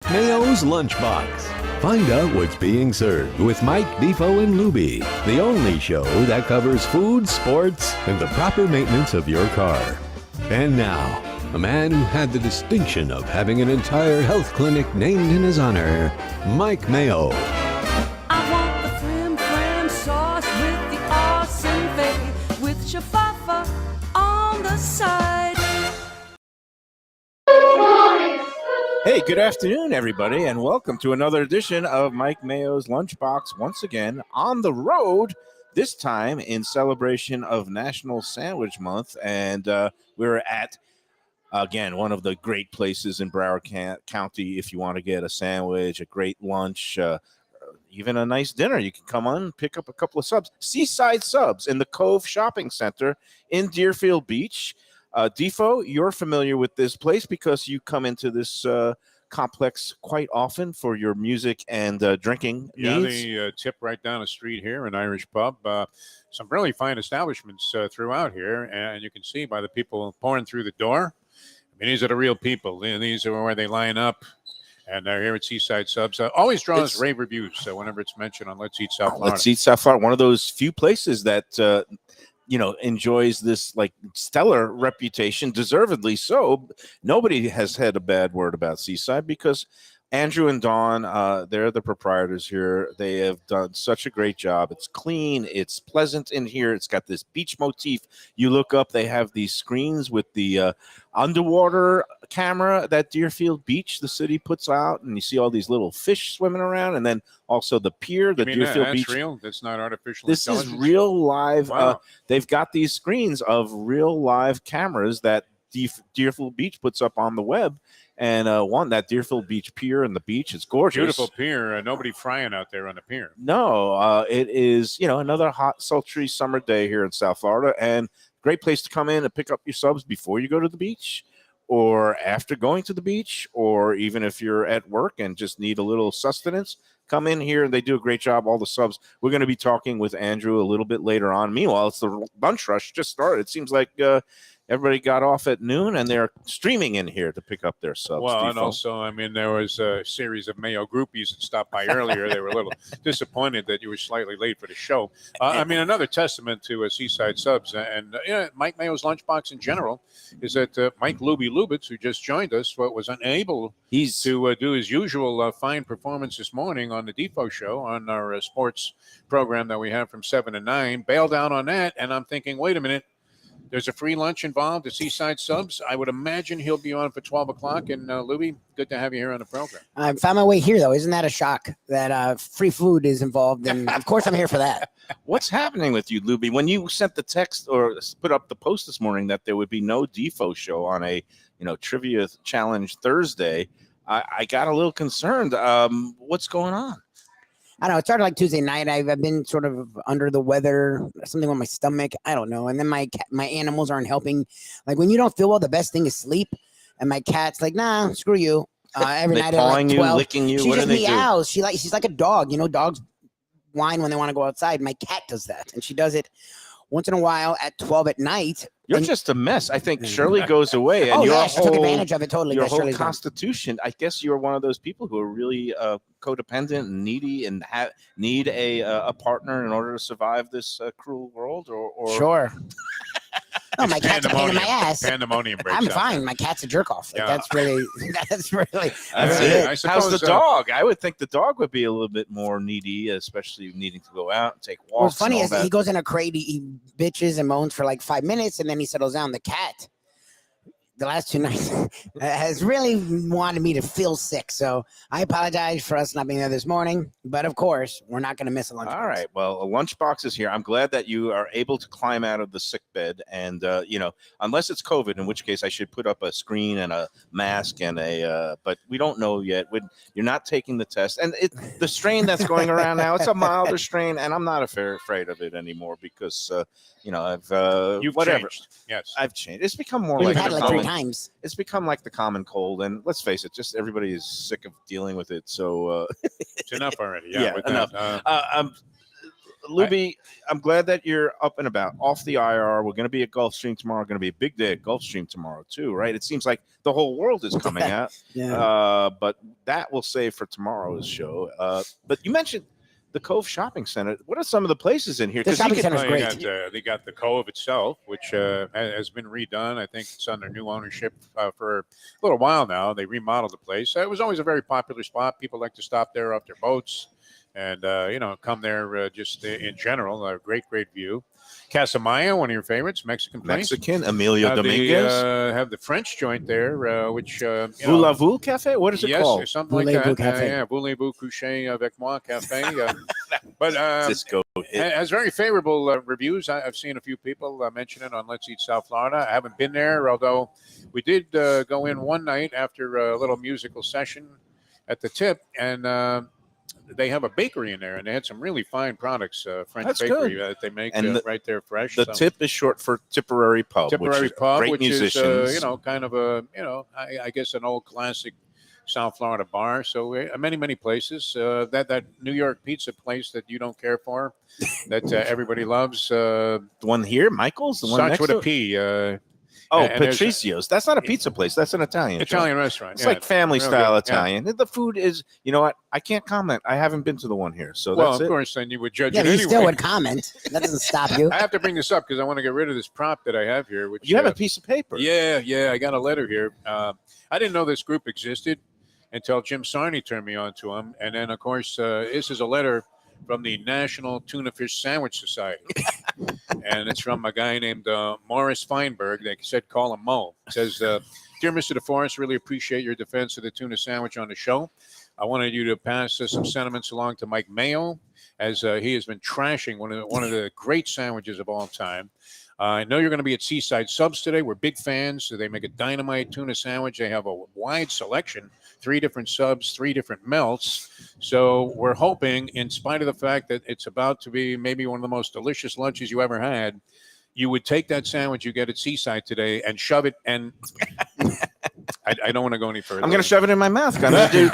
Mayo's Lunchbox. Find out what's being served with Mike, Defo and Lubie, the only show that covers food, sports, and the proper maintenance of your car. And now, a man who had the distinction of having an entire health clinic named in his honor, Mike Mayo. I want the flim-flam sauce with the awesome fave, with shafafa on the side. Hey, good afternoon, everybody, and welcome to another edition of Mike Mayo's Lunchbox, once again on the road, this time in celebration of National Sandwich Month. And we're at, again, one of the great places in Broward County if you want to get a sandwich, a great lunch, even a nice dinner. You can come on and pick up a couple of subs. Seaside Subs in the Cove Shopping Center in Deerfield Beach. Defo, you're familiar with this place because you come into this complex quite often for your music and drinking needs. Yeah, the tip right down the street here, an Irish pub. Some really fine establishments throughout here, and you can see by the people pouring through the door. I mean, these are the real people. These are where they line up. And they're here at Seaside Subs. Always draws rave reviews. So whenever it's mentioned on Let's Eat South Florida. Let's Eat South Florida, one of those few places that enjoys this like stellar reputation, deservedly so. Nobody has had a bad word about Seaside because Andrew and Dawn, they're the proprietors here. They have done such a great job. It's clean. It's pleasant in here. It's got this beach motif. You look up, they have these screens with the underwater camera that Deerfield Beach, the city, puts out, and you see all these little fish swimming around, and then also the pier, the Deerfield that's Beach. real? That's not artificial This is intelligence? real live. Wow. They've got these screens of real live cameras that Deerfield Beach puts up on the web. And that Deerfield Beach pier and the beach, it's gorgeous. Beautiful pier. Nobody frying out there on the pier. No, it is, another hot, sultry summer day here in South Florida, and great place to come in and pick up your subs before you go to the beach or after going to the beach, or even if you're at work and just need a little sustenance, come in here and they do a great job. All the subs. We're going to be talking with Andrew a little bit later on. Meanwhile, it's the lunch rush just started. It seems like everybody got off at noon, and they're streaming in here to pick up their subs. Well, Defo. and also, I mean, there was a series of Mayo groupies that stopped by earlier. They were a little disappointed that you were slightly late for the show. I mean, another testament to Seaside Subs and Mike Mayo's Lunchbox in general is that Mike Lubie Lubitz, who just joined us, was unable to do his usual fine performance this morning on the Defo show on our sports program that we have from 7 to 9, bailed out on that. And I'm thinking, wait a minute. There's a free lunch involved at Seaside Subs. I would imagine he'll be on for 12 o'clock. And, Lubie, good to have you here on the program. I found my way here, though. Isn't that a shock that free food is involved? And, of course, I'm here for that. What's happening with you, Lubie? When you sent the text or put up the post this morning that there would be no Defo show on a, trivia challenge Thursday, I got a little concerned. What's going on? I don't know. It started like Tuesday night. I've been sort of under the weather, something on my stomach. I don't know. And then my animals aren't helping. Like when you don't feel well, the best thing is sleep. And my cat's like, nah, screw you. Every night at like 12, licking you. She what just do they meows. She's like a dog. Dogs whine when they want to go outside. My cat does that, and she does it once in a while at 12 at night. You're just a mess. I think Shirley goes away, and she took advantage of it totally. Your whole constitution. I guess you're one of those people who are really codependent and needy and need a partner in order to survive this cruel world. Or sure. No, my cat's a pain in my ass. Pandemonium breaks I'm out. fine. My cat's a jerk off. Like, Yeah. That's really. That's it. I suppose, how's the dog? I would think the dog would be a little bit more needy, especially needing to go out and take walks. What's funny is he goes in a crate, he bitches and moans for like 5 minutes, and then he settles down. The cat, the last 2 nights, has really wanted me to feel sick. So I apologize for us not being there this morning. But of course, we're not going to miss a lunchbox. All right. Well, a lunchbox is here. I'm glad that you are able to climb out of the sick bed. And, unless it's COVID, in which case I should put up a screen and a mask and but we don't know yet. You're not taking the test. And the strain that's going around now, it's a milder strain. And I'm not afraid of it anymore because, You've changed. Yes. I've changed. It's become more We've like had it like 3 times. It's become like the common cold, and let's face it, just everybody is sick of dealing with it. So It's enough already. Yeah, enough. Lubie, I'm glad that you're up and about, off the IR. We're going to be at Gulfstream tomorrow. Going to be a big day at Gulfstream tomorrow too, right? It seems like the whole world is coming out. But that we'll save for tomorrow's show. But you mentioned the Cove Shopping Center. What are some of the places in here? The shopping center is great. They got the Cove itself, which has been redone. I think it's under new ownership for a little while now. They remodeled the place. It was always a very popular spot. People like to stop there off their boats and, come there just in general. A great view. Casa Mayo, one of your favorites, Mexican place. Mexican, Emilio Dominguez. Have the French joint there, which Voulez-vous Cafe? What is it called? Yes, something like that. Yeah, Voulez-vous coucher avec moi cafe. But Cisco hit. has very favorable reviews. I've seen a few people mention it on Let's Eat South Florida. I haven't been there, although we did go in one night after a little musical session at the Tip, and they have a bakery in there, and they had some really fine products. French That's bakery good. that they make And right there fresh. The Tip is short for Tipperary Pub. Tipperary Pub, great which musicians. is kind of a I guess an old classic South Florida bar. So many places. That New York pizza place that you don't care for, that everybody loves. The one here, Michael's, the one Starts next with to a P. and there's Patricio's. That's not a pizza place. That's an Italian. Italian restaurant. It's like family style good, yeah. Italian. The food is, you know what? I can't comment. I haven't been to the one here, so Well, that's of it. course, then you would judge Yeah, it but you anyway. still would comment. That doesn't stop you. I have to bring this up because I want to get rid of this prop that I have here. Which You have a piece of paper. Yeah. I got a letter here. I didn't know this group existed until Jim Sarney turned me on to them. And then, of course, this is a letter from the National Tuna Fish Sandwich Society. And it's from a guy named Morris Feinberg. They said call him Mo. It says, Dear Mr. DeForest, really appreciate your defense of the tuna sandwich on the show. I wanted you to pass some sentiments along to Mike Mayo, as he has been trashing one of the great sandwiches of all time. I know you're going to be at Seaside Subs today. We're big fans. So they make a dynamite tuna sandwich. They have a wide selection, 3 different subs, 3 different melts. So we're hoping, in spite of the fact that it's about to be maybe one of the most delicious lunches you ever had, you would take that sandwich you get at Seaside today and shove it. And I don't want to go any further. I'm going to shove it in my mouth. Gonna do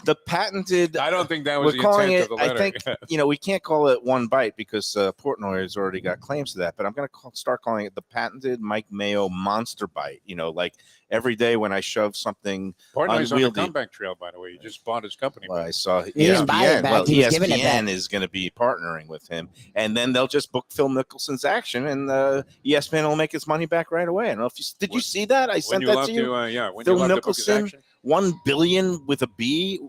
the patented. I don't think that was We're the calling intent it. of the letter. I think we can't call it one bite because Portnoy has already got claims to that. But I'm going to start calling it the patented Mike Mayo Monster Bite. Like every day when I shove something. Portnoy's on the unwieldy. comeback trail, by the way. He just bought his company. Well, I saw He didn't buy it ESPN. back. Well, He was giving it back. ESPN is going to be partnering with him, and then they'll just book Phil Mickelson's action, and ESPN will make its money back right away. I don't know if did you see that? I sent that to you. When Phil you love to book his Mickelson, action. $1 billion with a B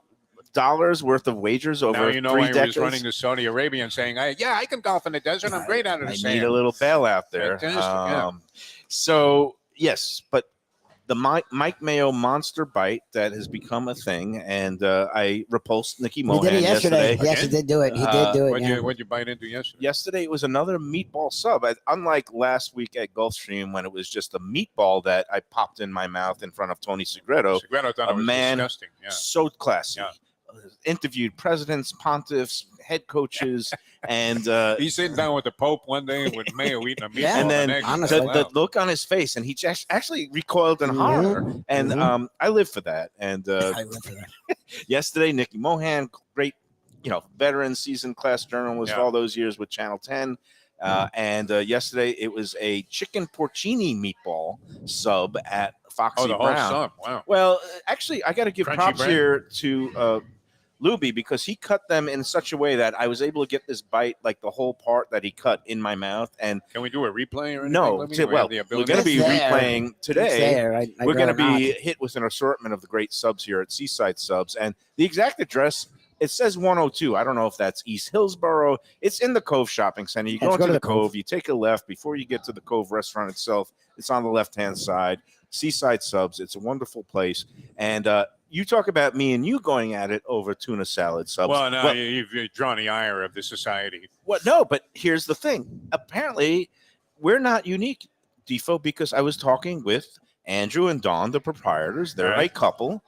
dollars worth of wagers over Now you know 3 why he decades. was running to Saudi Arabia and saying, I can golf in the desert. I'm great out of the I sand. need a little bailout there. Fantastic, yeah. So yes, but the Mike Mayo Monster Bite that has become a thing, and I repulsed Nicky He Mohan did it yesterday. yesterday. Yes, he did do it. He did do it. What'd you bite into yesterday? Yesterday it was another meatball sub. Unlike last week at Gulfstream when it was just a meatball that I popped in my mouth in front of Tony Segreto. Segreto thought it was man disgusting. Yeah. So classy. Yeah. Interviewed presidents, pontiffs, head coaches, and He's sitting down with the Pope one day with Mayo eating a meatball. Yeah. and then egg. honestly. the look on his face, and he just actually recoiled in horror. And I live for that. And I live for that. yesterday, Nicky Mohan, great, veteran, seasoned class journalist, all those years with Channel 10. And yesterday, it was a chicken porcini meatball sub at Foxy The whole Brown. sub. Wow. Well, actually, I got to give Crunchy props bread. here to Lubie because he cut them in such a way that I was able to get this bite, like the whole part that he cut in my mouth. And Can we do a replay or anything? no, Let me- do we have the we're ability? going to be It's there. replaying It's today. there. I'd We're going to rather be not. hit with an assortment of the great subs here at Seaside Subs. And the exact address, it says 102. I don't know if that's East Hillsboro. It's in the Cove Shopping Center. You go into the Cove, you take a left before you get to the Cove restaurant itself. It's on the left-hand side. Seaside Subs. It's a wonderful place. And you talk about me and you going at it over tuna salad subs. Well, no, you've drawn the ire of the society. What? No, but here's the thing. Apparently, we're not unique, Defo, because I was talking with Andrew and Dawn, the proprietors. They're Right. a couple,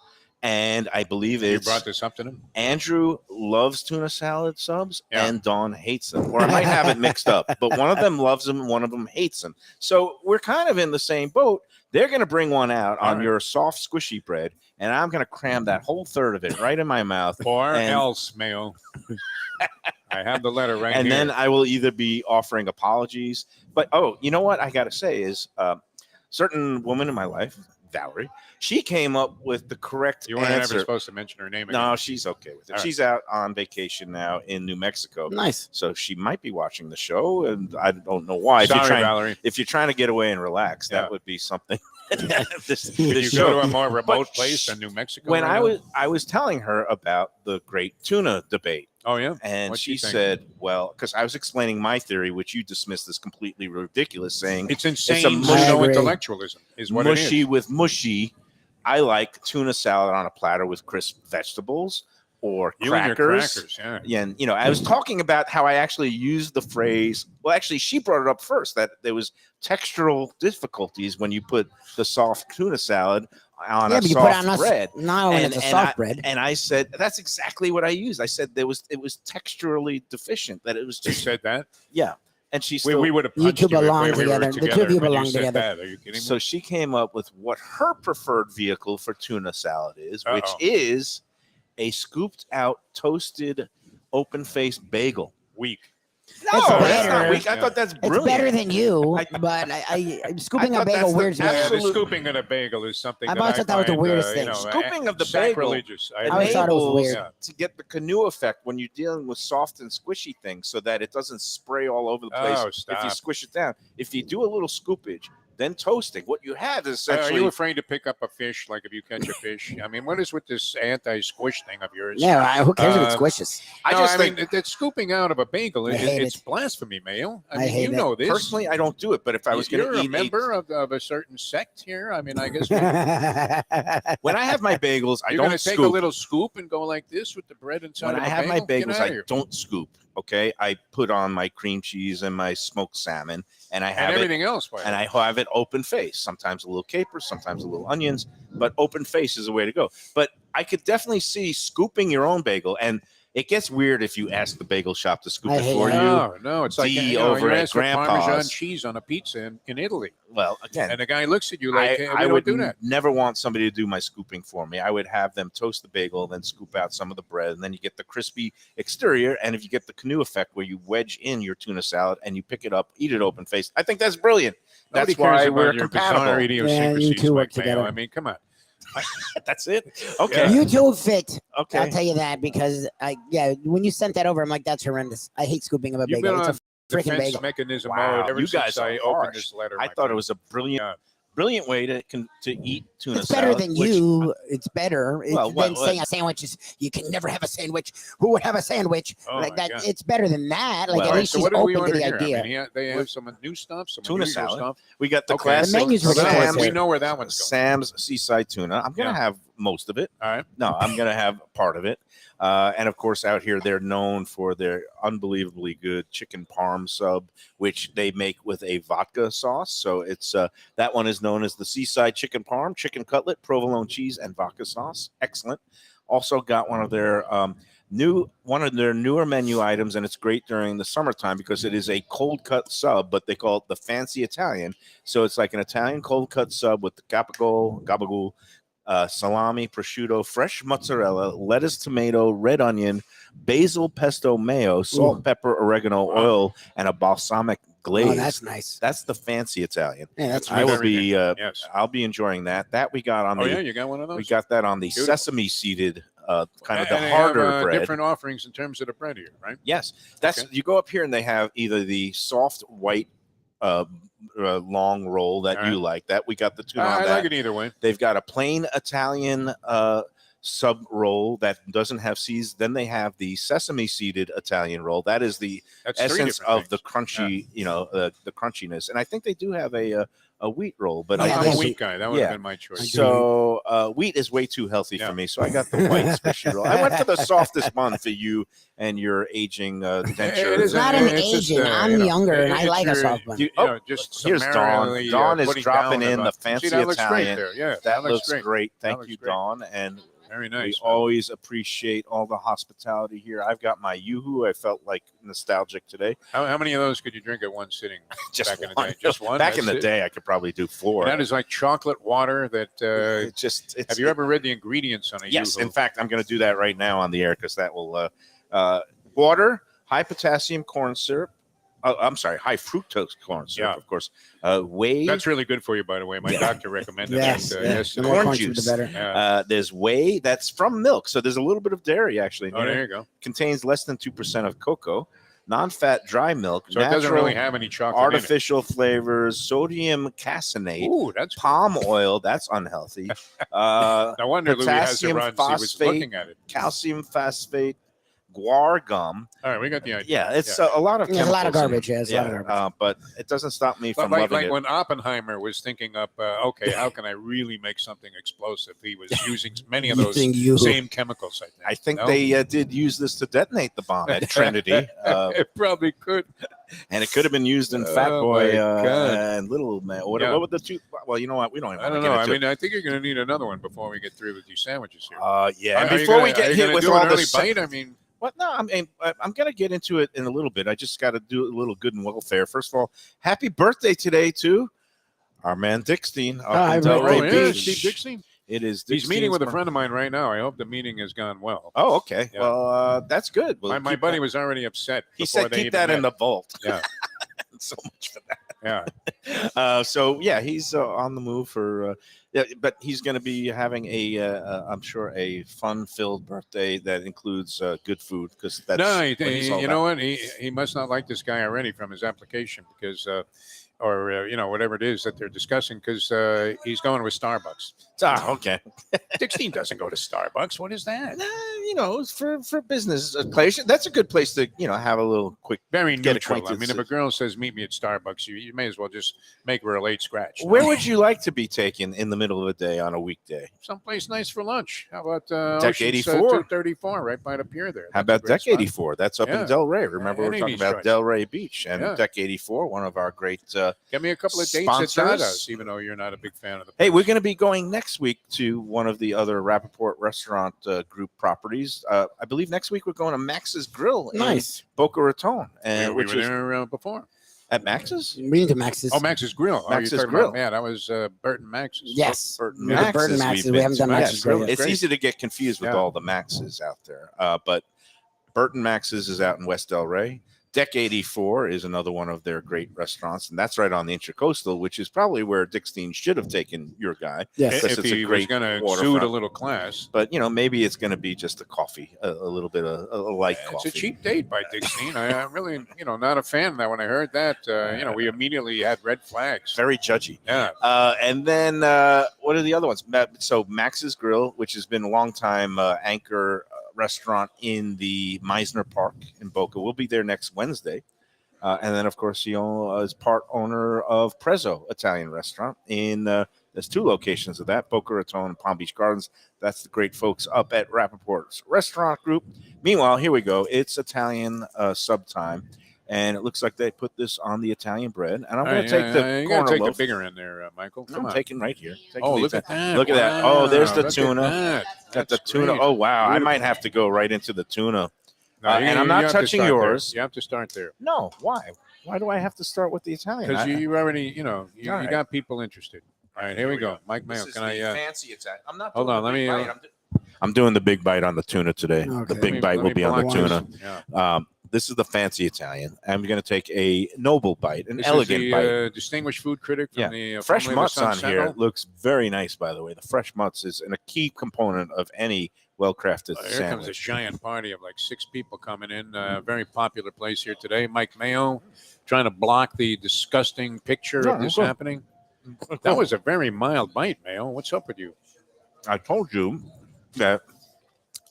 and I believe You it's brought this up to them? Andrew loves tuna salad subs, Yeah. and Dawn hates them. Or I might have it mixed up, but one of them loves them, and one of them hates them. So we're kind of in the same boat. They're going to bring one out All on right. your soft, squishy bread, and I'm going to cram that whole third of it right in my mouth. Or And- else, Mayo. I have the letter right and here. then I will either be offering apologies. But you know what I got to say is, certain woman in my life, Valerie, she came up with the correct You weren't ever answer. supposed to mention her name again. No, she's okay with it. All right. She's out on vacation now in New Mexico. Nice. So she might be watching the show, and I don't know why. Sorry, Valerie. If you're trying to get away and relax, Yeah. that would be something. this Did you show. go to a more remote But place than New Mexico? When right I was telling her about the great tuna debate, now? Oh yeah. and What'd she she think? said, well, because I was explaining my theory, which you dismissed as completely ridiculous, saying It's insane. a I No agree. intellectualism is what it mushy is. with mushy. I like tuna salad on a platter with crisp vegetables or You and your crackers. crackers, yeah. Yeah, and I was talking about how I actually used the phrase. Well, actually, she brought it up first that there was textural difficulties when you put the soft tuna salad on Yeah, a but you put it soft on us. bread. No, when it's a soft bread. And I said that's exactly what I used. I said it was texturally deficient. That it was You just said that. yeah. And she We, still we would have You punched two you if belong we were together. The two of you when belong said together. that. Are you kidding me? So she came up with what her preferred vehicle for tuna salad is, which Uh-oh. is a scooped out toasted open faced bagel. Weak. No, It's that's better. not weak. I Yeah. thought that's It's brilliant. better than you, I- but I'm scooping I a thought that's bagel the weirds me Yeah, out. the absolute- scooping of a bagel is something I've that always I thought that was the find, weirdest you thing. know, Scooping of the bagel sacrilegious. I always thought it was enables weird. Yeah. to get the canoe effect when you're dealing with soft and squishy things, so that it doesn't spray all over the place Oh, if you stop. squish it down. If you do a little scoopage, then toasting, what you have is Are essentially you afraid to pick up a fish? Like if you catch a fish, I mean, what is with this anti-squish thing of yours? Yeah, who cares if it Uh, squishes? I mean, that scooping out of a bagel, I hate it's it. blasphemy, Mayo. I I mean, hate you it. know this. personally I don't do it, but if I was going You're to a eat member of a certain sect here. I mean, I guess when I have my bagels, I you're don't going to take scoop. a little scoop and go like this with the bread inside When of I a have my bagel? Get bagels, outta I here. don't scoop. Okay, I put on my cream cheese and my smoked salmon, and I And have it, everything else. By the and way. I have it open face. Sometimes a little capers, sometimes a little onions, but open face is the way to go. But I could definitely see scooping your own bagel, and it gets weird if you ask the bagel shop to scoop I it hate for that. you. No, it's like D over you at ask for Parmesan Grandpa's. cheese on a pizza in Italy, Well, again, and the guy looks at you like, hey, we I don't would do that. never want somebody to do my scooping for me. I would have them toast the bagel, then scoop out some of the bread, and then you get the crispy exterior. And if you get the canoe effect where you wedge in your tuna salad and you pick it up, eat it open faced, I think that's brilliant. Nobody That's why cares about we're your bizarre compatible. idiosyncrasies, you two work Mike Mayo. together. I mean, come on. That's it. Okay. You two fit. I'll Okay. tell you that because when you sent that over, I'm like, that's horrendous. I hate scooping of a You've been bagel. on It's a freaking defense bagel. mechanism Wow, mode ever you since guys are I opened harsh. this letter. I my thought it friend. was a brilliant way to eat tuna It's better salad, than which- you. It's better Well, than what- saying a sandwich is you can never have a sandwich. Who would have a sandwich Oh like my that? God. It's better than that. Like Well, at All least so she's what did we open order to the here? idea. I mean, they have some new stuff, some Tuna unusual salad. stuff. We got the Okay. classic The menu's ridiculous Sam's, We here. know where that one's going. Sam's Seaside Tuna. I'm going to Yeah. have most of it. All right. No, I'm going to have part of it. And of course, out here, they're known for their unbelievably good chicken parm sub, which they make with a vodka sauce. So it's that one is known as the Seaside Chicken Parm, chicken cutlet, provolone cheese, and vodka sauce. Excellent. Also got one of their newer menu items, and it's great during the summertime because it is a cold cut sub, but they call it the fancy Italian. So it's like an Italian cold cut sub with the gabagool, salami, prosciutto, fresh mozzarella, lettuce, tomato, red onion, basil, pesto, mayo, salt, pepper, oregano, oil, and a balsamic glaze. Oh, that's nice. That's the fancy Italian. Yeah, that's I will nice. be. Yes. I'll be enjoying that. That we got on Oh the. yeah, you got one of those. We got that on the Beautiful. sesame seeded, kind of And the they harder have, bread. different offerings in terms of the bread here, right? Yes, that's Okay. you go up here and they have either the soft white long roll that All you right. like. That we got the tuna on I that. like it either way. They've got a plain Italian sub roll that doesn't have seeds. Then they have the sesame seeded Italian roll. That is the That's three essence different of things. the crunchy, the crunchiness. And I think they do have a wheat roll, but Yeah, I'm they a have wheat guy. That would yeah. have been my choice. so wheat is way too healthy Yeah. for me. So I got the white squishy roll. I went for the softest one for you and your aging denture. It is It's not an it's just, aging. I'm younger and I it's like a your- soft one. You- just here's Dawn. summarily, Dawn is putting dropping down in the about- fancy See, that looks great Italian. there. Yeah, That looks great. great. Thank looks you, great. Dawn. And Very we nice. always appreciate all the hospitality here. I've got my Yoo-Hoo. I felt like nostalgic today. How many of those could you drink at one sitting? Just back in the one. day? Just one. Back in That's the it? day, I could probably do 4. That is like chocolate water. That it's have you ever read the ingredients on a Yes. Yoo-hoo? In fact, I'm going to do that right now on the air because that will water, high potassium corn syrup. I'm sorry, high fructose corn syrup, of course. Whey. That's really good for you, by the way. My doctor recommended Yes. that The yesterday. more Corn corn syrup, the juice. better. There's whey that's from milk, so there's a little bit of dairy actually in Oh, here. there you go. Contains less than 2% of cocoa, non-fat dry milk, So it doesn't natural really have any chocolate artificial flavors, sodium caseinate, in it. Ooh, that's palm oil, that's unhealthy. no wonder Louis has to potassium run. He was phosphate, looking at it. calcium phosphate, guar gum. All right, we got the idea. Yeah, it's a lot of There's a lot of chemicals in garbage. it. Yeah, it's a lot of garbage. But it doesn't stop me But from like loving it. when Oppenheimer was thinking up, okay, how can I really make something explosive? He was using many of those same chemicals. I think No? they did use this to detonate the bomb at Trinity. It probably could. And it could have been used in Fat Oh, Boy my God. and Little Man. What would the two? Well, you know what? We don't even I want don't to know. get I into mean, I think you're going to need another one before we get through with these sandwiches here. yeah. And Are you before gonna- we are get you hit gonna with do all an the early bite, I mean, what? No, I'm going to get into it in a little bit. I just got to do a little good and welfare. First of all, happy birthday today to our man Dickstein up in Delray Beach. Steve Dixie. It is. He's meeting with a Dickstein's friend of mine right now. I hope the meeting has gone well. Oh, okay. Yeah. Well, that's good. We'll My keep buddy that- was already upset. He before said they keep even that in met. the vault. Yeah, So much for that. yeah. So yeah, he's on the move for. Yeah, but he's going to be having I'm sure, a fun-filled birthday that includes good food because that's No, what he's all you about. know what? He must not like this guy already from his application because, or whatever it is that they're discussing because he's going with Starbucks. Okay. Dickstein doesn't go to Starbucks. What is that? It's for business place. That's a good place to have a little quick. Very Get neutral. I acquainted. mean, if a girl says meet me at Starbucks, you may as well just make her a late scratch. Where would you like to be taken in the middle of the day on a weekday? Someplace nice for lunch. How about Deck Ocean's, 84? 234 right by the pier there? How That's a about great Deck spot. 84? That's up Yeah. in Delray. Remember, we're Any talking of these about joints. Delray Beach and Yeah. Deck 84, one of our great. Get me a couple of dates Sponsors? at Dada's, even though you're not a big fan of the Hey, place. we're going to be going next week to one of the other Rappaport restaurant group properties. I believe next week we're going to Max's Grill Nice. in Boca Raton, Yeah, we which were is there before. at Max's. We need to Max's. Oh, Max's Grill. Max's oh, you're talking Grill. About, yeah, that was Burton Max's. Yes. Burton Yeah, Max's. Burton Max's. we've We been haven't to. done Max's Yes, Grill yet. It's Great. easy to get confused with Yeah. all the Max's out there, but Burton Max's is out in West Delray. Deck 84 is another one of their great restaurants, and that's right on the Intracoastal, which is probably where Dickstein should have taken your guy. Yes. Because If it's a he was great going to waterfront. suit a little class. But maybe it's going to be just a coffee, a little bit of a light It's coffee. a cheap date by Dickstein. I'm really, not a fan of that. When I heard that, we immediately had red flags. Very judgy. Yeah. And then what are the other ones? So Max's Grill, which has been a long time anchor restaurant in the Meisner Park in Boca. We'll be there next Wednesday. And then, of course, he is part owner of Prezzo Italian Restaurant. There's two locations of that, Boca Raton and Palm Beach Gardens. That's the great folks up at Rappaport's Restaurant Group. Meanwhile, here we go. It's Italian sub time. And it looks like they put this on the Italian bread. And I'm going to take the you gotta corner take loaf. the bigger end there, Michael. Come I'm on. taking right here. Taking Oh, the look at Italian- that. Look at that. Wow, Oh, there's the look at tuna. that. Got the That's tuna. great. Oh, wow. I Beautiful. might have to go right into the tuna. No, and I'm not you have to touching start there. yours. You have to start there. No, why? Why do I have to start with the Italian? Because I- you already, you All right. got people interested. All right, here we go. Mike Mayo, This is can the I? fancy Italian. I'm not. hold doing on, the let big me, bite. I'm doing the big bite on the tuna today. Okay. The big bite let will me be on the block tuna. this. Yeah. This is the fancy Italian. I'm going to take a noble bite, an This elegant is bite. the distinguished food critic from Yeah. the Fresh formerly the mutts Sun on here Sentinel. looks very nice, by the way. The fresh mutts is a key component of any well-crafted Here comes a sandwich. giant party of like 6 people coming in. Very popular place here today. Mike Mayo trying to block the disgusting picture of No, this go. happening. That was a very mild bite, Mayo. What's up with you? I told you that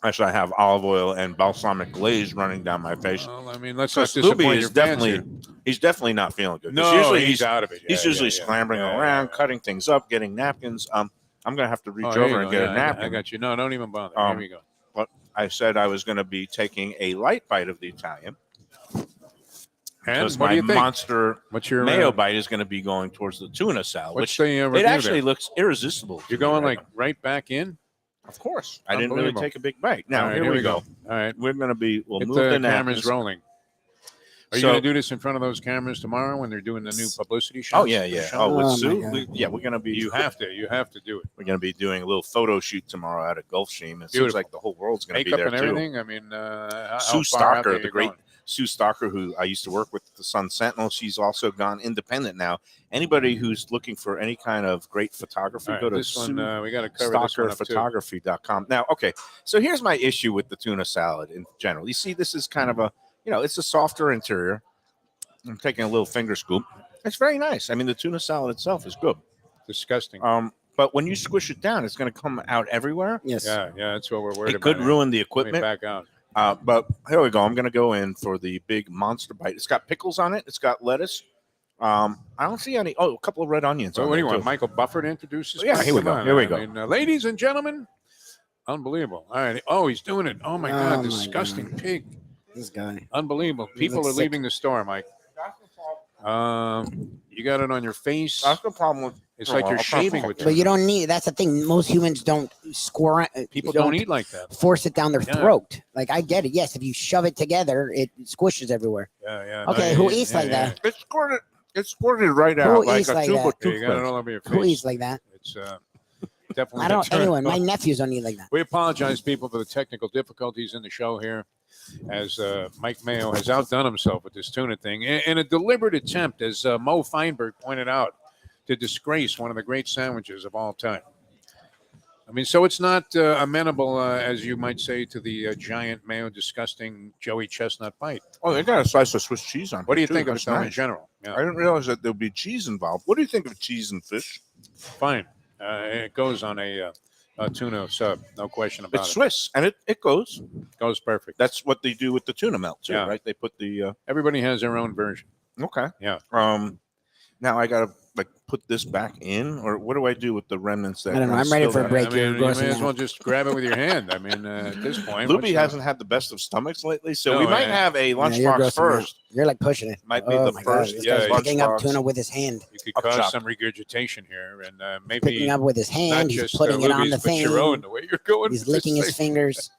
I should have olive oil and balsamic glaze running down my face. Well, I mean, let's not Because disappoint Lubie your is fans here. he's definitely not feeling good. 'Cause No, usually he's out of it. He's Yeah, usually yeah, yeah. clambering Yeah, around, yeah. cutting things up, getting napkins. I'm going to have to reach Oh, here over you and go. get Yeah, a napkin. I got you. No, don't even bother. Um, Here we go. But I said I was going to be taking a light bite of the Italian. And Because what my do you think? monster What's your mayo bite is going to be going towards the tuna salad, What's which the review it actually there? looks irresistible. to You're me going right like right back in. now. Of course. I didn't really Unbelievable. take a big bite. Now, All right, here we go. All right. We're going to we'll Get move the the cameras napkins. rolling. Are you So- going to do this in front of those cameras tomorrow when they're doing the new publicity shots? Oh, yeah, yeah. Show? Oh, with Oh, my Sue? God. We're going to be. You have to. You have to do it. We're going to be doing a little photo shoot tomorrow out at Gulfstream. It seems Beautiful. like the whole world's going to be Makeup there and too. everything. I mean, how Sue far out there Starker, the you great going? Sue Stalker, who I used to work with, the Sun Sentinel. She's also gone independent now. Anybody who's looking for any kind of great photography, All right, go to this one, we got to cover this one up too. StalkerPhotography.com. Now, okay, so here's my issue with the tuna salad in general. You see, this is kind of a, it's a softer interior. I'm taking a little finger scoop. It's very nice. I mean, the tuna salad itself is good. Disgusting. But when you squish it down, it's going to come out everywhere. Yes. Yeah, that's what we're worried about. It could ruin the Let me equipment. back out. But here we go. I'm going to go in for the big monster bite. It's got pickles on it. It's got lettuce. I don't see any. Oh, a couple of red onions. So on what do you there, want? too. Michael Buffer to introduce us? Yeah, here we Come go. on. Here we I go. mean, ladies and gentlemen, unbelievable. All right. Oh, he's doing it. Oh my Oh, God, my disgusting God. pig. This guy. Unbelievable. He People are looks sick. leaving the store, Mike. You got it on your face. That's the problem with. It's like you're shaving with But you don't need. That's the thing. Most humans don't score. People don't eat like that. Force it down their Yeah. throat. Like I get it. Yes, if you shove it together, it squishes everywhere. Yeah. Okay, who eats like that? It's squirted. It's squirted right out Who like eats a like tube that? of Yeah, you got it toothpaste. all over your face. Who eats like that? It's definitely. I don't. a turn Anyone. My off. nephews don't eat like that. We apologize, people, for the technical difficulties in the show here, as Mike Mayo has outdone himself with this tuna thing in a deliberate attempt, as Mo Feinberg pointed out, to disgrace one of the great sandwiches of all time. I mean, so it's not amenable, as you might say, to the giant Mayo disgusting Joey Chestnut bite. Oh, they got a slice of Swiss cheese on. What do you it, too. think of it, That's though, in nice. general? I Yeah, didn't realize that there'd be cheese involved. What do you think of cheese and fish? fine. It goes on a tuna sub, no question about It's it. Swiss, and it goes. Goes perfect. That's what they do with the tuna melt too, Yeah. right? They put the Everybody has their own version. okay. Yeah. Now I gotta put this back in, or what do I do with the remnants? That I don't know. are I'm ready still for a there? break. I mean, You're you may grossing as well out. just grab it with your hand. I mean, at this point, Luby what's the- hasn't had the best of stomachs lately, so No, we might yeah. have a Yeah, you're lunchbox grossing out. first. You're like pushing it. Might be Oh the my first. God. This Yeah, guy's yeah. picking up lunchbox. tuna with his hand. You could Up cause chop. some regurgitation here, and maybe Picking up with his not hand. He's just putting it on Luby's, the but thing. your own, the way you're going. He's with this licking his thing. fingers.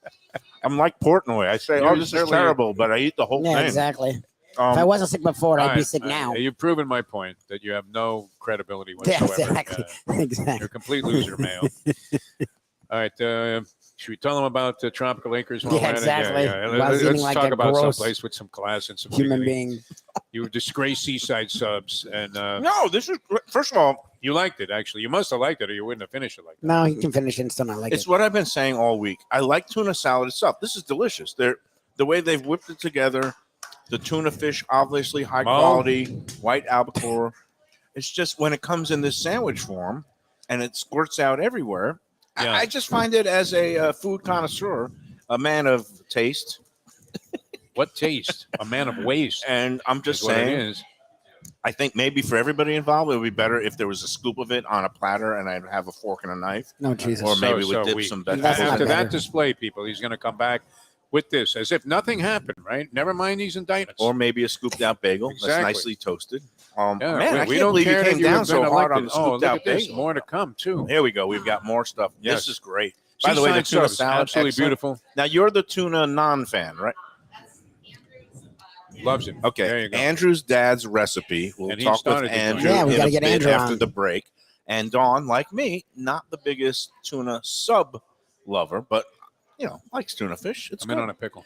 I'm like Portnoy. I say, You "Oh, this is certainly- terrible," but I eat the whole Yeah, thing. exactly. If I wasn't sick before, All I'd be right, sick now. You've proven my point that you have no credibility Yeah, whatsoever. exactly. Exactly. You're a complete loser, Mayo. All right. Should we tell them about Tropical Acres? while Yeah, we're at it? exactly. Yeah. While he's Let's eating like talk a about gross someplace with some class and some Human dignity. being. You disgrace Seaside Subs, and No, this is first of all, you liked it, actually. You must have liked it, or you wouldn't have finished it like that. No, he can finish it and still not like it's it. what I've been saying all week. I like tuna salad itself. This is delicious. The way they've whipped it together, the tuna fish, obviously high Mo? quality, white albacore. It's just when it comes in this sandwich form and it squirts out everywhere. Yeah. I just find it as a food connoisseur, a man of taste, What taste? A man of waste. and I'm just is what it saying. is. I think maybe for everybody involved, it would be better if there was a scoop of it on a platter and I'd have a fork and a knife, No, Jesus. or maybe So we dip weak. some That's vegetables. not After in better. that display, people, he's going to come back with this as if nothing happened, right? Never mind these indictments. Or maybe a scooped out bagel that's Exactly. nicely toasted. Yeah, Man, I we can't don't believe you care came that you down have so been hard on elected. the Oh, scooped look out at this. bagel. More to come, too. Here we go. We've got more stuff. Yes. This is great. By the way, the Seaside tuna Subs, salad, absolutely excellent. beautiful. Now you're the tuna non-fan, right? Loves it. Okay. There you go. Andrew's dad's recipe. We'll And he talk with started the Andrew joint. Yeah, we in gotta a get bit Andrew after on. the break. And Dawn, like me, not the biggest tuna sub lover, but likes tuna fish. It's I'm in good. on a pickle.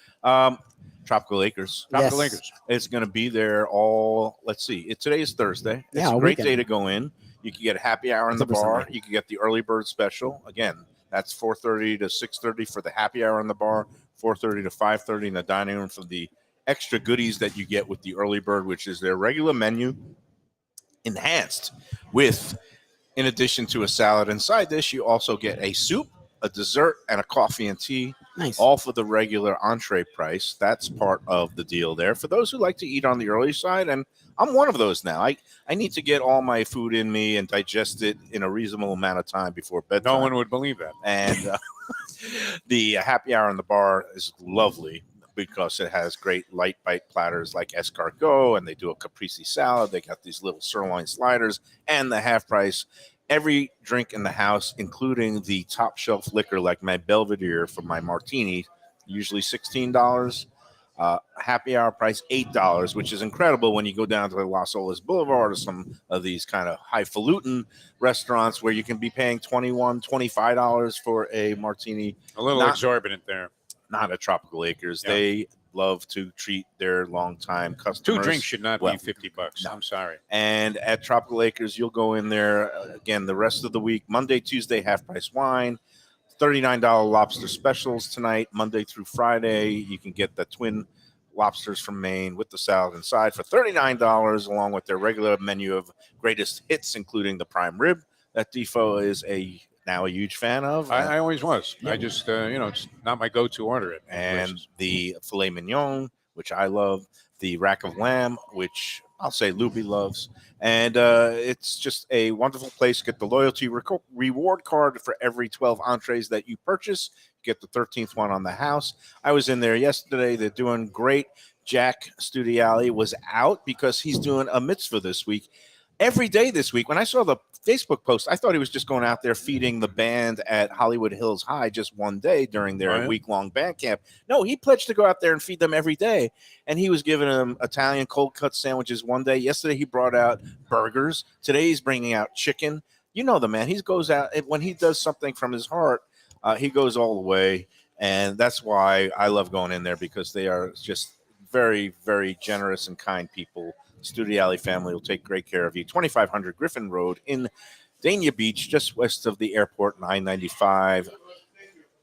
Tropical Acres. Tropical Yes. Acres. It's going to be there all. Let's see. Today is Thursday. It's Yeah, a all great weekend. day to go in. You can get a happy hour in the 100%. bar. You can get the early bird special. Again, that's 4:30 to 6:30 for the happy hour in the bar. 4:30 to 5:30 in the dining room for the extra goodies that you get with the early bird, which is their regular menu enhanced with, in addition to a salad and side dish, you also get a soup, a dessert, and a coffee and tea. Nice. All for the regular entree price. That's part of the deal there. For those who like to eat on the early side, and I'm one of those now. I need to get all my food in me and digest it in a reasonable amount of time before bedtime. No one would believe that. And the happy hour in the bar is lovely because it has great light bite platters like escargot, and they do a caprese salad. They got these little sirloin sliders and the half price. Every drink in the house, including the top shelf liquor like my Belvedere for my martini, usually $16. Happy hour price $8, which is incredible when you go down to Las Olas Boulevard or some of these kind of highfalutin restaurants where you can be paying $21, $25 for a martini. A little Not- exorbitant there. Not at Tropical Acres. Yeah. They love to treat their longtime 2 customers. drinks should not well. be $50. No. I'm sorry. And at Tropical Acres, you'll go in there again the rest of the week. Monday, Tuesday, half price wine. $39 lobster specials tonight, Monday through Friday. You can get the twin lobsters from Maine with the salad inside for $39, along with their regular menu of greatest hits, including the prime rib that Defo is now a huge fan of. I always was. Yeah. I just, it's not my go-to order at many And places. the filet mignon, which I love, the rack of lamb, which I'll say Lubie loves. And it's just a wonderful place. Get the loyalty reward card for every 12 entrees that you purchase. Get the 13th one on the house. I was in there yesterday. They're doing great. Jack Studiali was out because he's doing a mitzvah this week. Every day this week, when I saw the Facebook post, I thought he was just going out there feeding the band at Hollywood Hills High just one day during their week-long band camp. No, he pledged to go out there and feed them every day. And he was giving them Italian cold cut sandwiches one day. Yesterday, he brought out burgers. Today, he's bringing out chicken. You know the man. He goes out, when he does something from his heart, he goes all the way. And that's why I love going in there, because they are just very, very generous and kind people. Studiali family will take great care of you. 2500 Griffin Road in Dania Beach, just west of the airport, 995.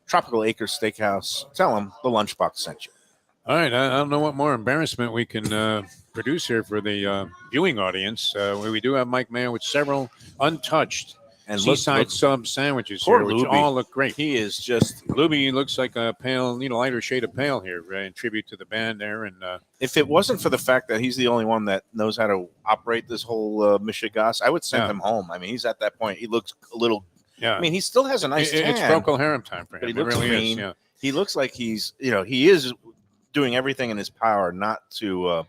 Tropical Acres Steakhouse. Tell them the Lunchbox sent you. All right. I don't know what more embarrassment we can produce here for the viewing audience. We do have Mike Mayo with several untouched And Seaside Subs sandwiches Poor here, which Lubie. all look great. He is just, Lubie looks like a pale, lighter shade of pale here, in tribute to the band there. And if it wasn't for the fact that he's the only one that knows how to operate this whole Michigas, I would send him home. I mean, he's at that point. He looks a little, I mean, he still has a nice tan. It's Procol Harum time for him. But he It looks really clean. is, yeah. He looks like he's, he is doing everything in his power not to,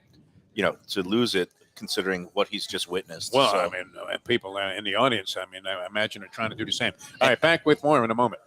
to lose it, considering what he's just witnessed. Well, So, I mean, people in the audience, I imagine are trying to do the same. All right, back with more in a moment.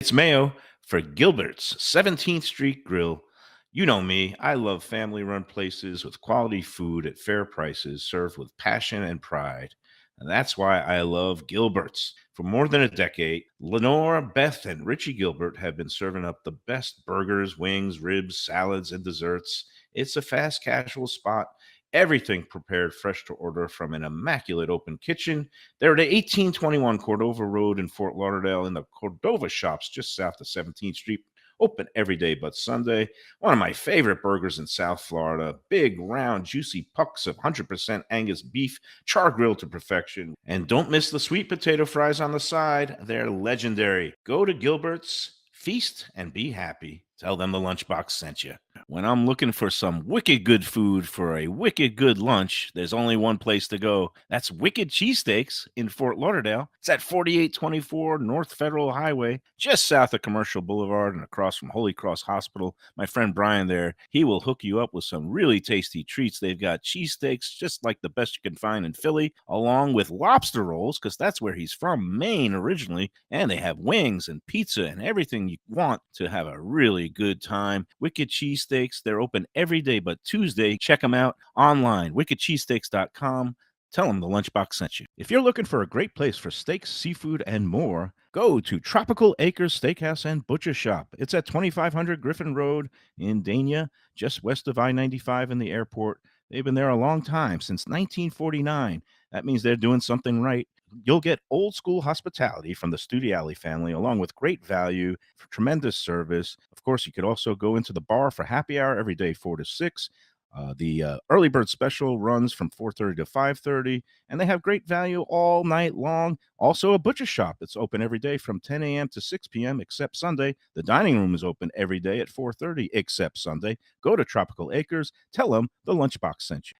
it's Mayo for Gilbert's 17th Street Grill. You know me, I love family-run places with quality food at fair prices, served with passion and pride. And that's why I love Gilbert's. For more than a decade, Lenore, Beth, and Richie Gilbert have been serving up the best burgers, wings, ribs, salads, and desserts. It's a fast casual spot. Everything prepared fresh to order from an immaculate open kitchen. They're at 1821 Cordova Road in Fort Lauderdale in the Cordova Shops just south of 17th Street. Open every day but Sunday. One of my favorite burgers in South Florida. Big, round, juicy pucks of 100% Angus beef, char grilled to perfection. And don't miss the sweet potato fries on the side. They're legendary. Go to Gilbert's, feast, and be happy. Tell them the Lunchbox sent you. When I'm looking for some wicked good food for a wicked good lunch, there's only one place to go. That's Wicked Cheesesteaks in Fort Lauderdale. It's at 4824 North Federal Highway, just south of Commercial Boulevard and across from Holy Cross Hospital. My friend Brian there, he will hook you up with some really tasty treats. They've got cheesesteaks just like the best you can find in Philly, along with lobster rolls, because that's where he's from, Maine originally. And they have wings and pizza and everything you want to have a really good time. Wicked Cheesesteaks, they're open every day but Tuesday. Check them out online, wickedcheesesteaks.com. Tell them the Lunchbox sent you. If you're looking for a great place for steaks, seafood, and more, go to Tropical Acres Steakhouse and Butcher Shop. It's at 2500 Griffin Road in Dania, just west of I-95 and the airport. They've been there a long time, since 1949. That means they're doing something right. You'll get old school hospitality from the Studiali family, along with great value, for tremendous service. Of course, you could also go into the bar for happy hour every day, 4 to 6. The early bird special runs from 4:30 to 5:30, and they have great value all night long. Also, a butcher shop that's open every day from 10 a.m. to 6 p.m. except Sunday. The dining room is open every day at 4:30 except Sunday. Go to Tropical Acres. Tell them the Lunchbox sent you.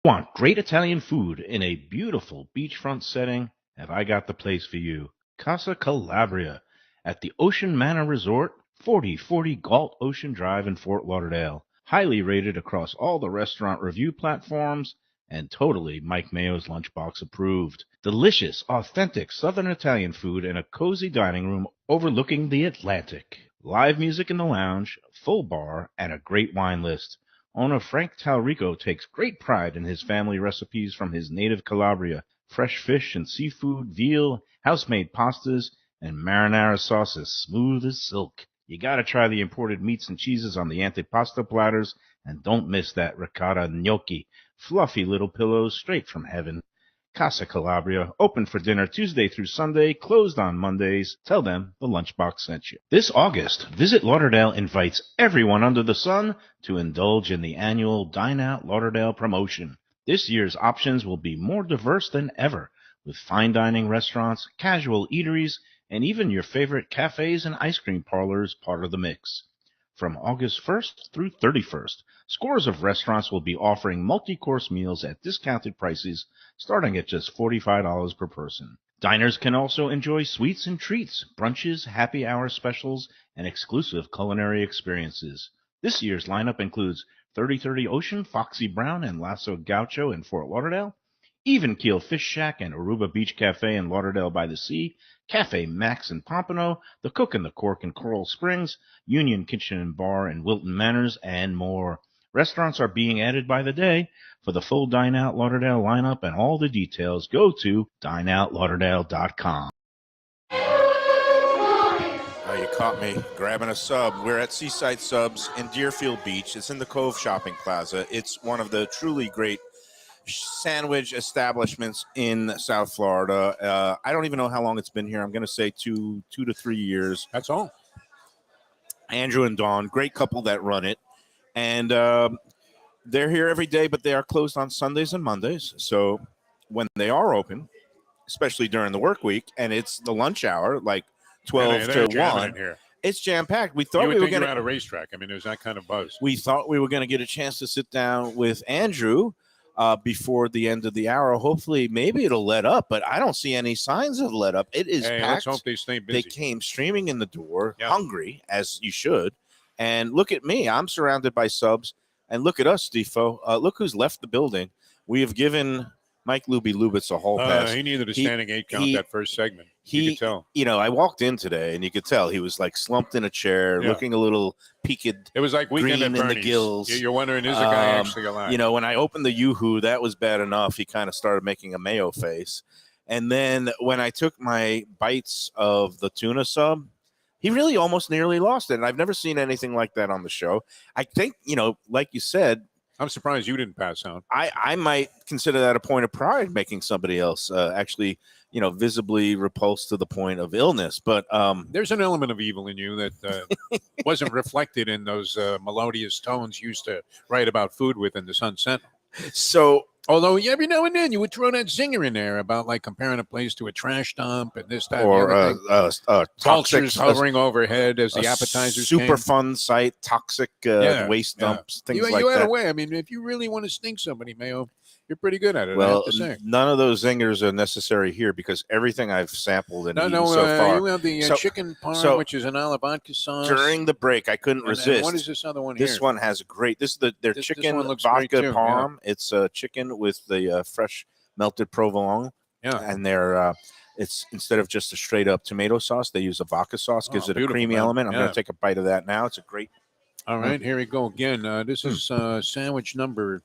Want great Italian food in a beautiful beachfront setting? Have I got the place for you? Casa Calabria at the Ocean Manor Resort, 4040 Galt Ocean Drive in Fort Lauderdale. Highly rated across all the restaurant review platforms and totally Mike Mayo's Lunchbox approved. Delicious, authentic Southern Italian food in a cozy dining room overlooking the Atlantic. Live music in the lounge, full bar, and a great wine list. Owner Frank Talrico takes great pride in his family recipes from his native Calabria. Fresh fish and seafood, veal, house-made pastas, and marinara sauces smooth as silk. You gotta try the imported meats and cheeses on the antipasto platters, and don't miss that ricotta gnocchi, fluffy little pillows straight from heaven. Casa Calabria, open for dinner Tuesday through Sunday, closed on Mondays. Tell them the Lunchbox sent you. This August, Visit Lauderdale invites everyone under the sun to indulge in the annual Dine Out Lauderdale promotion. This year's options will be more diverse than ever, with fine dining restaurants, casual eateries, and even your favorite cafes and ice cream parlors part of the mix. From August 1st through 31st, scores of restaurants will be offering multi-course meals at discounted prices starting at just $45 per person. Diners can also enjoy sweets and treats, brunches, happy hour specials, and exclusive culinary experiences. This year's lineup includes 3030 Ocean, Foxy Brown, and Lasso Gaucho in Fort Lauderdale, Even Keel Fish Shack and Aruba Beach Cafe in Lauderdale by the Sea, Cafe Max in Pompano, The Cook and the Cork in Coral Springs, Union Kitchen and Bar in Wilton Manors, and more. Restaurants are being added by the day. For the full Dine Out Lauderdale lineup and all the details, go to dineoutlauderdale.com. You caught me grabbing a sub. We're at Seaside Subs in Deerfield Beach. It's in the Cove Shopping Plaza. It's one of the truly great sandwich establishments in South Florida. I don't even know how long it's been here. I'm going to say two to 3 years. That's all. Andrew and Dawn, great couple that run it. And they're here every day, but they are closed on Sundays and Mondays. So when they are open, especially during the work week, and it's the lunch hour, like 12 to 1, here. It's jam-packed. We thought we were going to at a racetrack. I mean, there's that kind of buzz. We thought we were going to get a chance to sit down with Andrew before the end of the hour. Hopefully, maybe it'll let up, but I don't see any signs of let up. It is packed. Let's hope they stay busy. They came streaming in the door, hungry, as you should. And look at me. I'm surrounded by subs. And look at us, Defo. Look who's left the building. We have given Mike Lubie Lubitz a whole pass. He needed a standing 8 count that first segment. You could tell. You know, I walked in today, and you could tell he was like slumped in a chair, looking a little peaked. It was like Weekend green at in the Bernie's. gills. You're wondering, is the guy actually alive? You know, when I opened the Yoo-Hoo, that was bad enough. He kind of started making a Mayo face. And then when I took my bites of the tuna sub, he really almost nearly lost it. And I've never seen anything like that on the show. I think, you know, like you said, I'm surprised you didn't pass out. I might consider that a point of pride, making somebody else actually, you know, visibly repulsed to the point of illness. But there's an element of evil in you that wasn't reflected in those melodious tones you used to write about food with in the Sun Sentinel. So, although every now and then you would throw that zinger in there about like comparing a place to a trash dump and this, that, or vultures hovering overhead as the appetizers super came. Fun site, toxic waste dumps, things like that. You had a way. I mean, if you really want to sting somebody, Mayo, you're pretty good at it. Well, I have to say. None of those zingers are necessary here because everything I've sampled and eaten so far. You have the chicken parm, which is an olive vodka sauce. During the break, I couldn't resist. What is this other one here? This one has great. This is their chicken vodka parm. Yeah. It's chicken with the fresh melted provolone. Yeah, and they're it's instead of just a straight up tomato sauce, they use a vodka sauce. Gives it a creamy element. I'm going to take a bite of that now. It's a great. All right, here we go again. This is sandwich number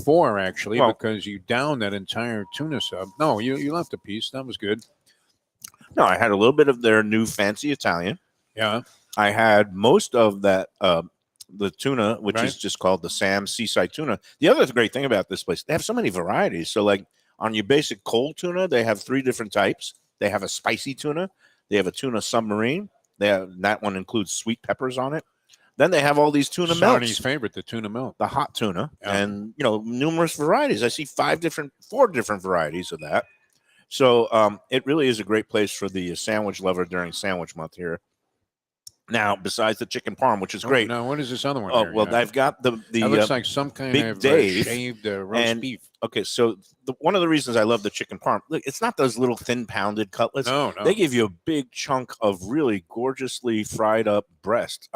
4 actually, because you downed that entire tuna sub. No, you left a piece. That was good. No, I had a little bit of their new fancy Italian. Yeah, I had most of that the tuna, which is just called the Sam's Seaside Tuna. The other great thing about this place, they have so many varieties. So like on your basic cold tuna, they have 3 different types. They have a spicy tuna. They have a tuna submarine. That one includes sweet peppers on it. Then they have all these tuna melts. Sonny's favorite, the tuna melt. The hot tuna. Yeah. And, you know, numerous varieties. I see 4 different varieties of that. So it really is a great place for the sandwich lover during sandwich month here. Now, besides the chicken parm, which is great. Now, what is this other one? Oh, well, I've got the that looks like some kind Big of Dave shaved roast beef. Okay, so one of the reasons I love the chicken parm, look, it's not those little thin pounded cutlets. No. They give you a big chunk of really gorgeously fried up breast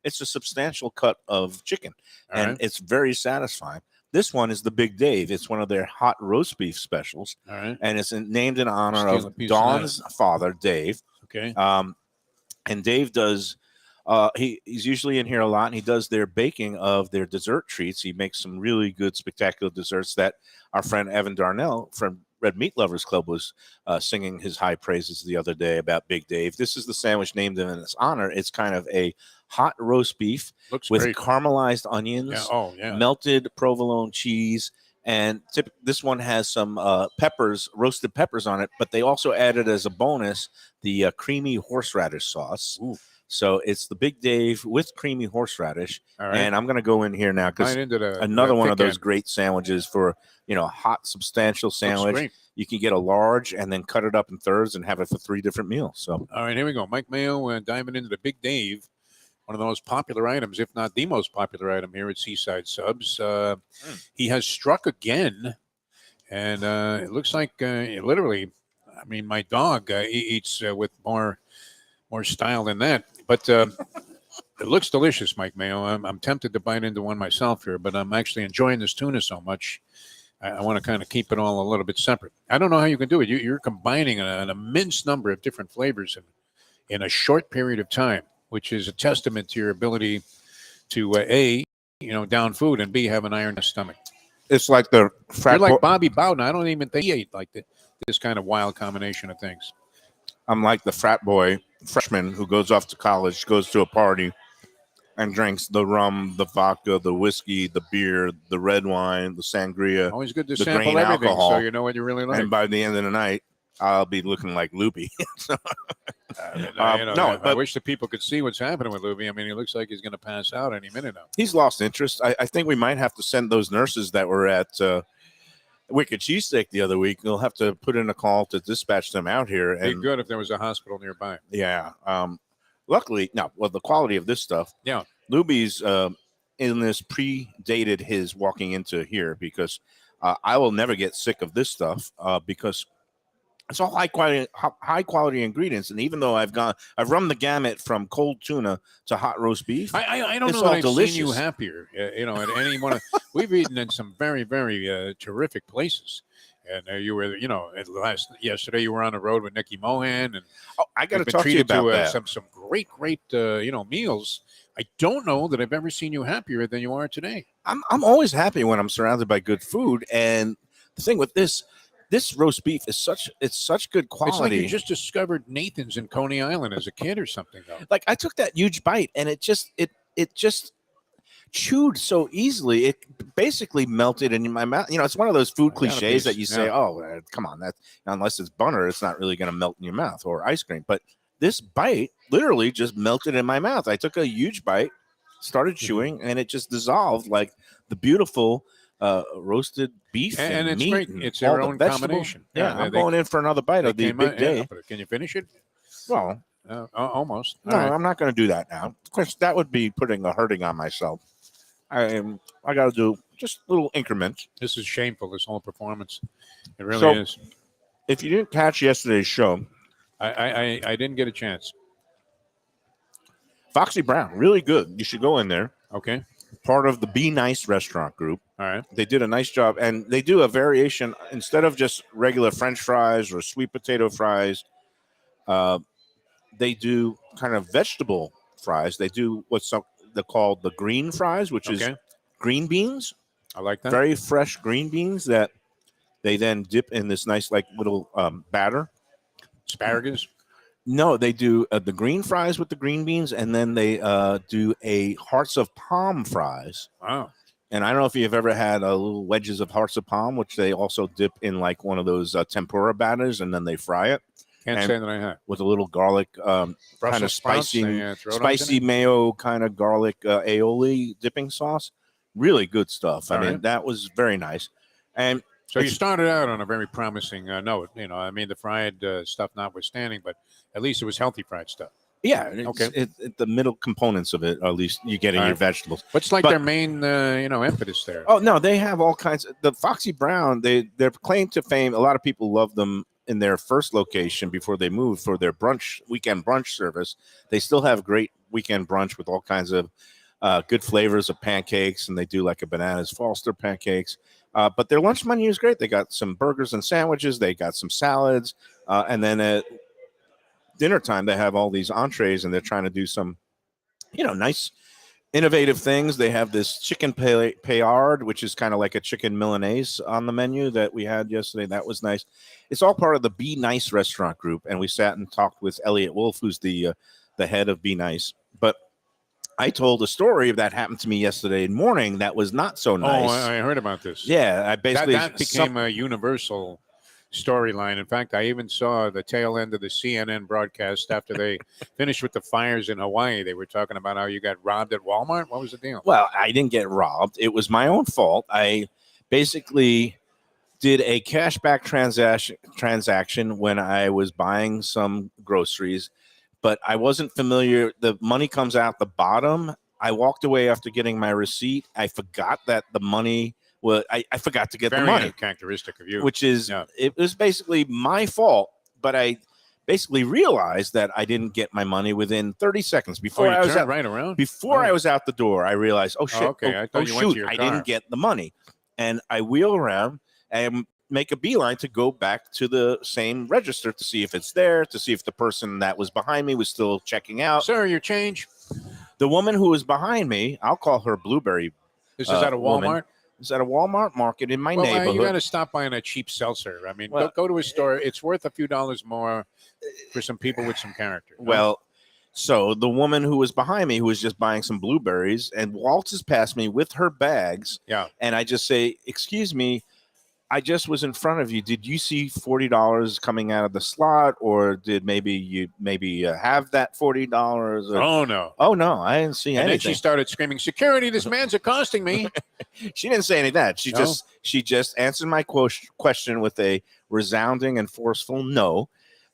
it's a substantial cut of chicken, and it's very satisfying. This one is the Big Dave. It's one of their hot roast beef specials, and it's named in honor of Dawn's father, Dave. Okay. And Dave does, he's usually in here a lot, and he does their baking of their dessert treats. He makes some really good, spectacular desserts that our friend Evan Darnell from Red Meat Lovers Club was singing his high praises the other day about Big Dave. This is the sandwich named in his honor. It's kind of a hot roast beef Looks with great. caramelized onions, Yeah. Oh, yeah. melted provolone cheese, and this one has some peppers, roasted peppers on it, but they also added as a bonus the creamy horseradish sauce. Ooh. So it's the Big Dave with creamy horseradish. All right. And I'm going to go in here now because Right into the another one of thick those end. great sandwiches for, a hot, substantial Looks sandwich. great. You can get a large and then cut it up in thirds and have it for 3 different meals. So All right, here we go. Mike Mayo diving into the Big Dave, one of the most popular items, if not the most popular item here at Seaside Subs. He has struck again, and it looks like literally, I mean, my dog eats with more style than that. But it looks delicious, Mike Mayo. I'm tempted to bite into one myself here, but I'm actually enjoying this tuna so much. I want to kind of keep it all a little bit separate. I don't know how you can do it. You're combining an immense number of different flavors in a short period of time, which is a testament to your ability to A, down food, and B, have an iron stomach. it's like the You're like Bobby Bowden. I don't even think he ate like this kind of wild combination of things. I'm like the frat boy freshman who goes off to college, goes to a party, and drinks the rum, the vodka, the whiskey, the beer, the red wine, the sangria, Always good to the sample grain everything alcohol. so you know what you really like. And by the end of the night, I'll be looking like Lubie. I wish the people could see what's happening with Lubie. I mean, he looks like he's going to pass out any minute now. He's lost interest. I think we might have to send those nurses that were at Wicked Cheesesteak the other week. They'll have to put in a call to dispatch them out here. It'd be And good if there was a hospital nearby. yeah, luckily, the quality of this stuff. Yeah. Lubie's in this predated his walking into here because I will never get sick of this stuff because it's all high quality ingredients. And even though I've run the gamut from cold tuna to hot roast beef. I don't It's know that all I've delicious. seen you happier. At any one of we've eaten in some very, very terrific places. And you were, yesterday you were on the road with Nicky Mohan, and I got to you've been talk to you treated about that. some great meals. I don't know that I've ever seen you happier than you are today. I'm always happy when I'm surrounded by good food. And the thing with this roast beef is such good quality. It's like you just discovered Nathan's in Coney Island as a kid or something, though. Like I took that huge bite and it just chewed so easily. It basically melted in my mouth. It's one of those food I got a cliches that piece, you say, yeah. "Oh, come on, that unless it's butter, it's not really going to melt in your mouth or ice cream." But this bite literally just melted in my mouth. I took a huge bite, started chewing, and it just dissolved like the beautiful roasted beef And it's meat great. and It's all their the own vegetables. combination. Yeah, Yeah, I'm going in for another bite of the Big Day. But can you finish it? Well, Almost. no, All right. I'm not going to do that now. Of course, that would be putting a hurting on myself. I got to do just little increments. This is shameful, this whole performance. It really So- is. If you didn't catch yesterday's show, I didn't get a chance. Foxy Brown, really good. You should go in there. Okay. Part of the Be Nice restaurant group. All right. They did a nice job, and they do a variation instead of just regular French fries or sweet potato fries. They do kind of vegetable fries. They do what's they're called the green fries, which is Okay. green beans, I like that. very fresh green beans that they then dip in this nice like little batter. Asparagus. No, they do the green fries with the green beans, and then they do a hearts of palm fries. Wow. And I don't know if you've ever had little wedges of hearts of palm, which they also dip in like one of those tempura batters, and then they fry it Can't And- say that I have. with a little garlic, kind Brussels of sprouts, spicy, they, throw it onto spicy it? mayo kind of garlic aioli dipping sauce. Really good stuff. I All mean, right. that was very nice. And So you started out on a very promising note. I mean, the fried stuff notwithstanding, but at least it was healthy fried stuff. yeah, Okay. the middle components of it, at least you get in All your right. vegetables. What's like But- their main, impetus there? Oh no, they have all kinds. The Foxy Brown, their claim to fame. A lot of people love them in their first location before they moved for their weekend brunch service. They still have great weekend brunch with all kinds of good flavors of pancakes, and they do like a bananas Foster pancakes. But their lunch menu is great. They got some burgers and sandwiches. They got some salads, and then at dinner time they have all these entrees, and they're trying to do some, nice innovative things. They have this chicken paillard, which is kind of like a chicken Milanese on the menu that we had yesterday. That was nice. It's all part of the Be Nice restaurant group, and we sat and talked with Elliot Wolf, who's the head of Be Nice. But I told a story that happened to me yesterday morning that was not so nice. Oh, I heard about this. Yeah, I basically that became a universal storyline. In fact, I even saw the tail end of the CNN broadcast after they finished with the fires in Hawaii. They were talking about how you got robbed at Walmart. What was the deal? Well, I didn't get robbed. It was my own fault. I basically did a cashback transaction when I was buying some groceries, but I wasn't familiar. The money comes out the bottom. I walked away after getting my receipt. I forgot that the money was, I forgot to get the money. Characteristic of you. Which is, It was basically my fault, but I basically realized that I didn't get my money within 30 seconds before I was right around. Before I was out the door. I realized, oh shit, okay. I thought you went to your I car. didn't get the money, and I wheel around and make a beeline to go back to the same register to see if it's there, to see if the person that was behind me was still checking out. Sir, your change. The woman who was behind me, I'll call her Blueberry. This is at a Walmart. Woman, is at a Walmart market in my neighborhood. You got to stop buying a cheap seltzer. I mean, go to a store. It's worth a few dollars more for some people with some character. Well, so the woman who was behind me, who was just buying some blueberries, and waltzes past me with her bags. Yeah. And I just say, "Excuse me, I just was in front of you. Did you see $40 coming out of the slot, or did you have that $40?" Oh no! Oh no, I didn't see anything. And then she started screaming, "Security! This man's accosting me!" She didn't say any of that. She just answered my question with a resounding and forceful no,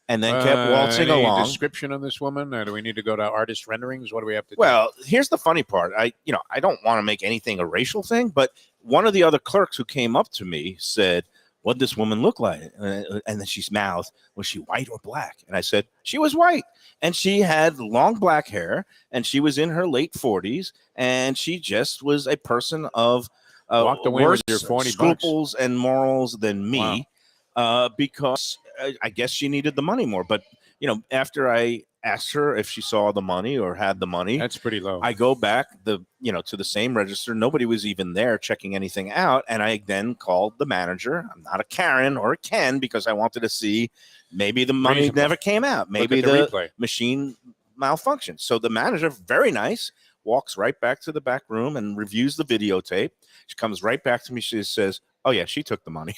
and then kept waltzing any along. Description of this woman? Do we need to go to artist renderings? What do we have to do? Well, here's the funny part. I don't want to make anything a racial thing, but one of the other clerks who came up to me said, "What'd this woman look like?" And then she mouthed, "Was she white or black?" And I said, "She was white, and she had long black hair, and she was in her late 40s, and she just was a person of walked away worse with your 40 scruples and morals than me, because I guess she needed the money more. But after I asked her if she saw the money or had the money, that's pretty low. I go back to the same register. Nobody was even there checking anything out, and I then called the manager. I'm not a Karen or a Ken, because I wanted to see maybe the money never came out. Maybe the machine malfunctioned. So the manager, very nice, walks right back to the back room and reviews the videotape. She comes right back to me. She says, "Oh yeah, she took the money."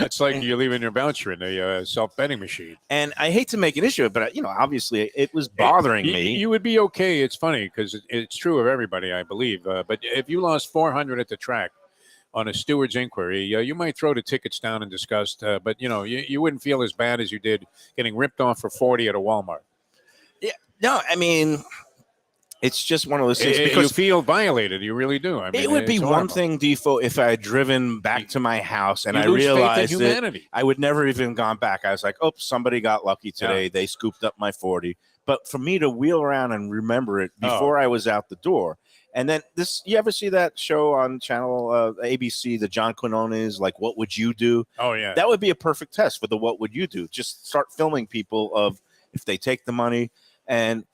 It's like you're leaving your voucher in a self-betting machine. And I hate to make an issue of it, but obviously it was bothering me. You would be okay. It's funny because it's true of everybody, I believe. But if you lost 400 at the track on a steward's inquiry, you might throw the tickets down in disgust. But you wouldn't feel as bad as you did getting ripped off for 40 at a Walmart. Yeah, no, I mean, it's just one of those things. Because you feel violated. You really do. I mean, it would be one thing, Defo, if I had driven back to my house and I realized that I would never even gone back. I was like, "Oh, somebody got lucky today. Yeah. They scooped up my 40." But for me to wheel around and remember it before I was out the door. And then you ever see that show on channel ABC, the John Quinones, like "What Would You Do?" Oh yeah, that would be a perfect test for the "What Would You Do?" Just start filming people of if they take the money. And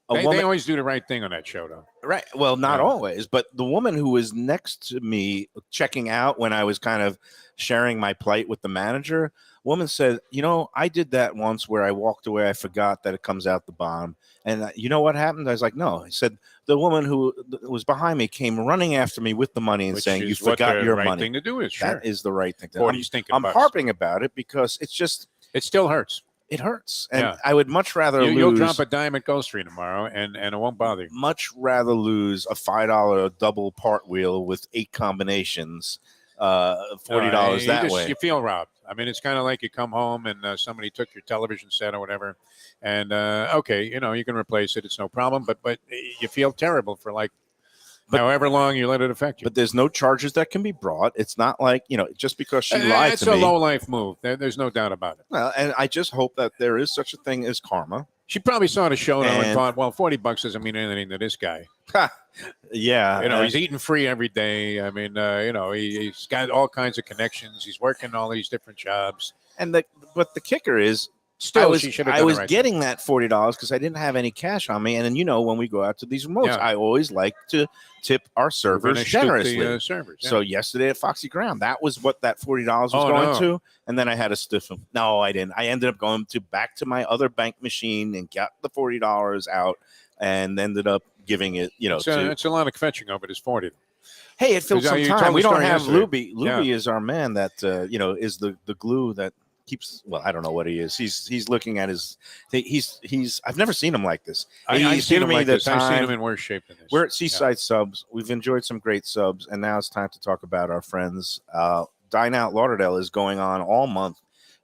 they always do the right thing on that show, though. Right. Well, not always, but the woman who was next to me checking out when I was kind of sharing my plight with the manager, woman said, "I did that once where I walked away. I forgot that it comes out the bottom." And you know what happened? I was like, "No." I said, the woman who was behind me came running after me with the money and saying, "You forgot your money." Right thing to do is, that is the right thing to do. I'm bucks. harping about it because it still hurts. It hurts. And I would much rather lose. You'll drop a dime at Gulf Street tomorrow, and it won't bother you. Much rather lose a $5 double part wheel with 8 combinations, $40 that way. You feel robbed. I mean, it's kind of like you come home and somebody took your television set or whatever, and you can replace it. It's no problem, but you feel terrible for however long you let it affect you. But there's no charges that can be brought. It's not like, just because she lied to me. It's a low-life move. There's no doubt about it. Well, and I just hope that there is such a thing as karma. She probably saw the show and thought, well, $40 doesn't mean anything to this guy. Yeah. He's eating free every day. I mean, he's got all kinds of connections. He's working all these different jobs. But the kicker is, Still, she should have done I was it right. getting that $40 because I didn't have any cash on me. And then, when we go out to these remotes, I always like to tip our servers generously. The, servers, yeah. So yesterday at Foxy Ground, that was what that $40 was going to. And then I had to stiff them. No, I didn't. I ended up going back to my other bank machine and got the $40 out and ended up giving it, it's a lot of fetching over this 40. Hey, it filled some time. We don't have Lubie. Lubie is our man that, is the glue that keeps. Well, I don't know what he is. He's looking at his. I've never seen him like this. I've seen him like this. I've seen him in worse shape than this. We're at Seaside Subs. We've enjoyed some great subs, and now it's time to talk about our friends. Dine Out Lauderdale is going on all month,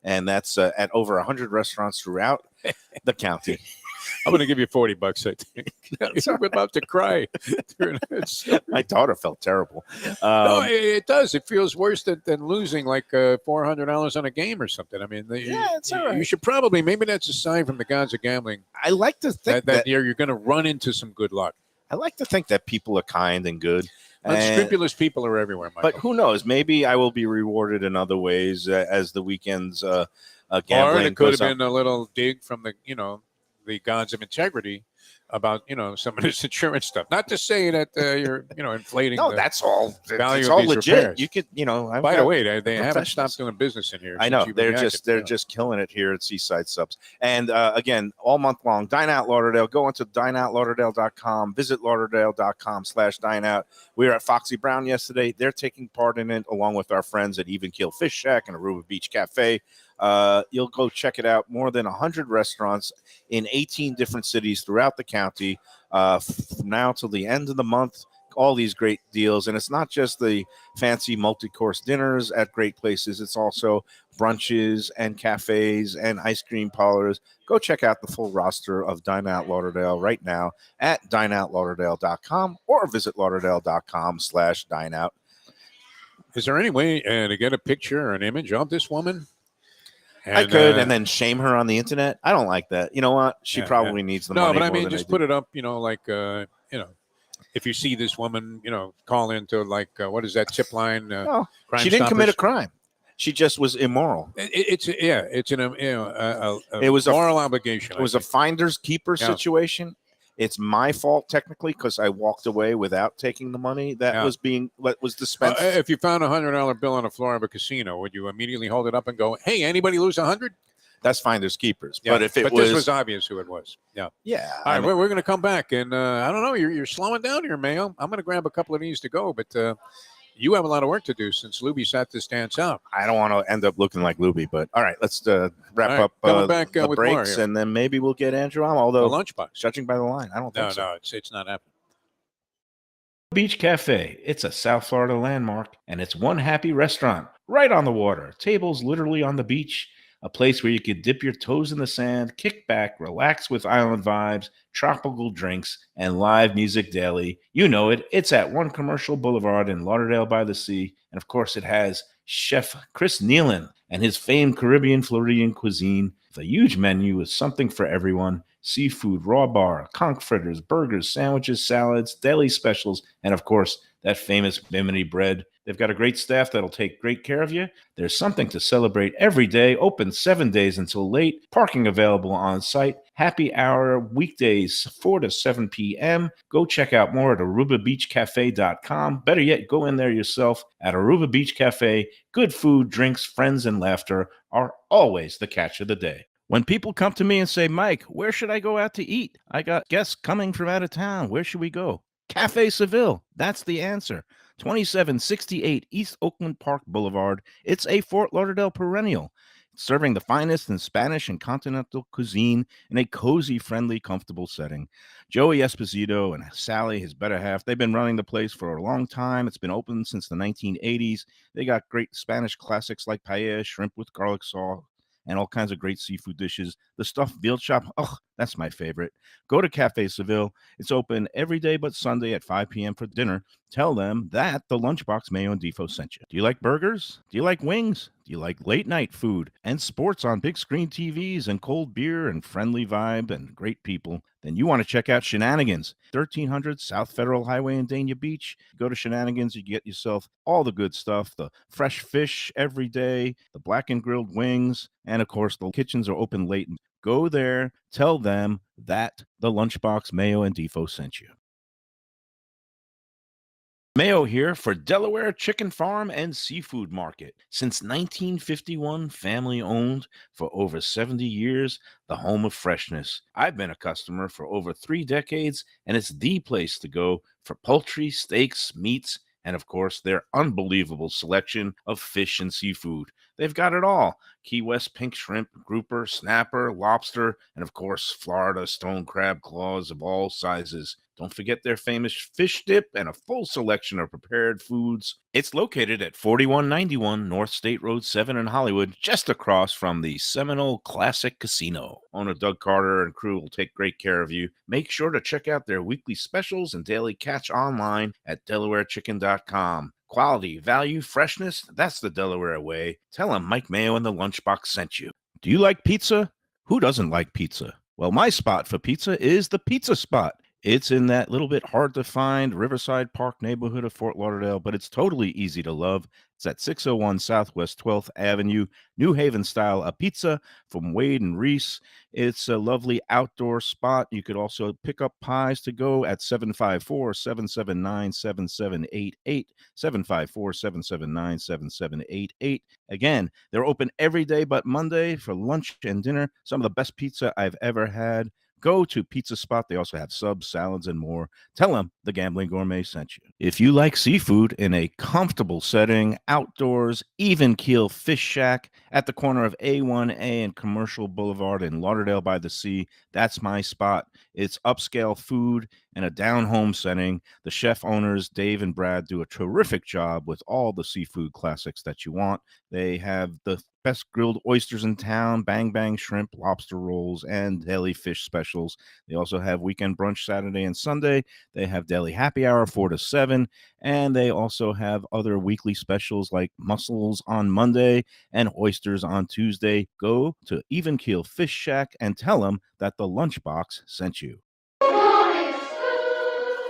and that's at over 100 restaurants throughout the county. I'm going to give you $40, I think. I'm about to cry. My daughter felt terrible. No, it does. It feels worse than losing like $400 on a game or something. I mean, it's all right. You should probably, maybe that's a sign from the gods of gambling. I like to think that you're going to run into some good luck. I like to think that people are kind and good. Unscrupulous people are everywhere, Michael. But who knows? Maybe I will be rewarded in other ways as the weekends gambling. Or it could have been a little dig from the the gods of integrity about some of this insurance stuff. Not to say that you're inflating. No, that's all. Value it's of all these legit. repairs. You could By the way, they haven't stopped doing business in here. I know they're just killing it here at Seaside Subs. And again, all month long, Dine Out Lauderdale. Go onto dineoutlauderdale.com. Visit lauderdale.com/dineout. We were at Foxy Brown yesterday. They're taking part in it along with our friends at Even Keel Fish Shack and Aruba Beach Cafe. You'll go check it out. More than 100 restaurants in 18 different cities throughout the county from now till the end of the month. All these great deals. And it's not just the fancy multi-course dinners at great places. It's also brunches and cafes and ice cream parlors. Go check out the full roster of Dine Out Lauderdale right now at dineoutlauderdale.com or visit lauderdale.com/dineout. Is there any way to get a picture or an image of this woman? I could, and then shame her on the internet. I don't like that. You know what? She probably needs the money. No, but I mean, just put it up. If you see this woman, call into what is that tip line? No, she didn't commit a crime. She just was immoral. It was a moral obligation. It was a finders keepers situation. It's my fault technically because I walked away without taking the money that was dispensed. If you found $100 bill on the floor of a casino, would you immediately hold it up and go, "Hey, anybody lose 100?" That's finders keepers. Yeah, but this was obvious who it was. Yeah. Yeah. All right, we're going to come back, and I don't know. You're slowing down here, Mayo. I'm going to grab a couple of these to go, but you have a lot of work to do since Lubie sat this dance out. I don't want to end up looking like Lubie, but all right, let's wrap up back, the with breaks, and then maybe we'll get Andrew on. Although the Lunchbox, judging by the line, I don't think so. No, it's not happening. Beach Cafe. It's a South Florida landmark, and it's one happy restaurant right on the water. Tables literally on the beach. A place where you could dip your toes in the sand, kick back, relax with island vibes, tropical drinks, and live music daily. You know it. It's at One Commercial Boulevard in Lauderdale by the Sea. And of course, it has Chef Chris Nealon and his famed Caribbean Floridian cuisine with a huge menu with something for everyone. Seafood, raw bar, conch fritters, burgers, sandwiches, salads, deli specials, and of course, that famous Bimini bread. They've got a great staff that'll take great care of you. There's something to celebrate every day. Open 7 days until late. Parking available on site. Happy hour weekdays 4 to 7 p.m. Go check out more at arubabeachcafe.com. Better yet, go in there yourself at Aruba Beach Cafe. Good food, drinks, friends, and laughter are always the catch of the day. When people come to me and say, "Mike, where should I go out to eat? I got guests coming from out of town. Where should we go?" Cafe Seville. That's the answer. 2768 East Oakland Park Boulevard. It's a Fort Lauderdale perennial, serving the finest in Spanish and continental cuisine in a cozy, friendly, comfortable setting. Joey Esposito and Sally, his better half, they've been running the place for a long time. It's been open since the 1980s. They got great Spanish classics like paella, shrimp with garlic sauce, and all kinds of great seafood dishes. The stuffed veal chop, That's my favorite. Go to Cafe Seville. It's open every day but Sunday at 5 p.m. for dinner. Tell them that the Lunchbox Mayo and Defo sent you. Do you like burgers? Do you like wings? Do you like late night food and sports on big screen TVs and cold beer and friendly vibe and great people? Then you want to check out Shenanigans, 1300 South Federal Highway in Dania Beach. Go to Shenanigans, you get yourself all the good stuff, the fresh fish every day, the black and grilled wings, and of course the kitchens are open late. Go there, tell them that the Lunchbox Mayo and Defo sent you. Mayo here for Delaware Chicken Farm and Seafood Market. Since 1951, family owned for over 70 years, the home of freshness. I've been a customer for over 3 decades, and it's the place to go for poultry, steaks, meats, and of course, their unbelievable selection of fish and seafood. They've got it all. Key West pink shrimp, grouper, snapper, lobster, and of course, Florida stone crab claws of all sizes. Don't forget their famous fish dip and a full selection of prepared foods. It's located at 4191 North State Road 7 in Hollywood, just across from the Seminole Classic Casino. Owner Doug Carter and crew will take great care of you. Make sure to check out their weekly specials and daily catch online at DelawareChicken.com. Quality, value, freshness, that's the Delaware way. Tell them Mike Mayo and the Lunchbox sent you. Do you like pizza? Who doesn't like pizza? Well, my spot for pizza is the Pizza Spot. It's in that little bit hard to find Riverside Park neighborhood of Fort Lauderdale, but it's totally easy to love. It's at 601 Southwest 12th Avenue, New Haven style, a pizza from Wade and Reese. It's a lovely outdoor spot. You could also pick up pies to go at 754-779-7788, 754-779-7788. Again, they're open every day but Monday for lunch and dinner. Some of the best pizza I've ever had. Go to Pizza Spot. They also have subs, salads, and more. Tell them the Gambling Gourmet sent you. If you like seafood in a comfortable setting, outdoors, even keel fish shack at the corner of A1A and Commercial Boulevard in Lauderdale by the Sea, that's my spot. It's upscale food in a down-home setting. The chef owners, Dave and Brad, do a terrific job with all the seafood classics that you want. They have the best grilled oysters in town, bang bang shrimp, lobster rolls, and deli fish specials. They also have weekend brunch Saturday and Sunday. They have deli happy hour 4 to 7, and they also have other weekly specials like mussels on Monday and oysters on Tuesday. Go to Even Keel Fish Shack and tell them that the Lunchbox sent you.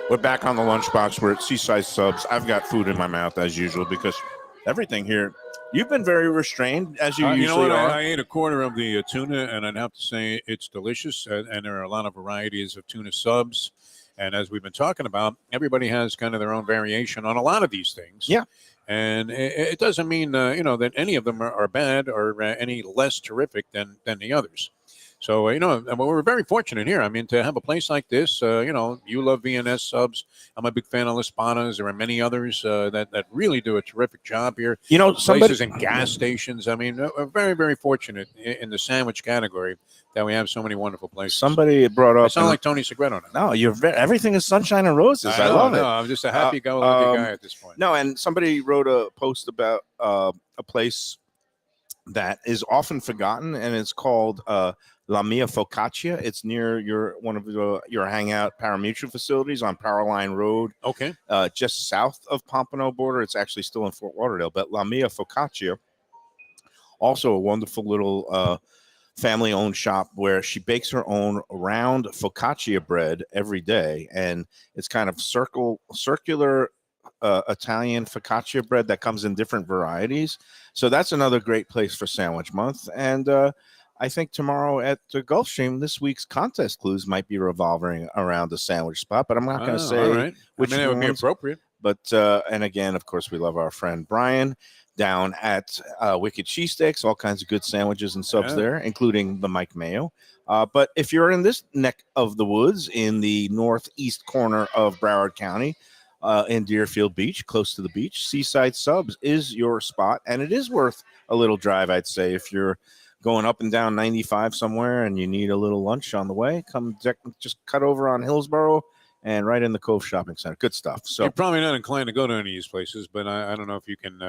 We're back on the Lunchbox. We're at Seaside Subs. I've got food in my mouth as usual because everything here. You've been very restrained, as you usually are. I ate a quarter of the tuna, and I'd have to say it's delicious. And there are a lot of varieties of tuna subs. And as we've been talking about, everybody has kind of their own variation on a lot of these things. Yeah. And it doesn't mean, that any of them are bad or any less terrific than the others. So, we're very fortunate here. I mean, to have a place like this, you love VNS subs. I'm a big fan of Laspanas. There are many others that really do a terrific job here. Places and gas stations. I mean, we're very, very fortunate in the sandwich category that we have so many wonderful places. Somebody brought up. I sound like Tony Segreto now. No, everything is sunshine and roses. I love it. I'm just a happy-go-lucky guy at this point. No, and somebody wrote a post about a place that is often forgotten, and it's called La Mia Focaccia. It's near one of your hangout parimutuel facilities on Powerline Road. Okay. Just south of Pompano border. It's actually still in Fort Lauderdale, but La Mia Focaccia, also a wonderful little family-owned shop where she bakes her own round focaccia bread every day, and it's kind of circular Italian focaccia bread that comes in different varieties. So that's another great place for Sandwich Month. And I think tomorrow at the Gulfstream, this week's contest clues might be revolving around the sandwich spot, but I'm not going to say which it would be appropriate. But and again, of course, we love our friend Brian down at Wicked Cheesesteaks, all kinds of good sandwiches and subs there, including the Mike Mayo. But if you're in this neck of the woods in the northeast corner of Broward County, in Deerfield Beach, close to the beach, Seaside Subs is your spot, and it is worth a little drive, I'd say. If you're going up and down 95 somewhere and you need a little lunch on the way, come just cut over on Hillsborough and right in the Cove Shopping Center. Good stuff. So you're probably not inclined to go to any of these places, but I don't know if you can,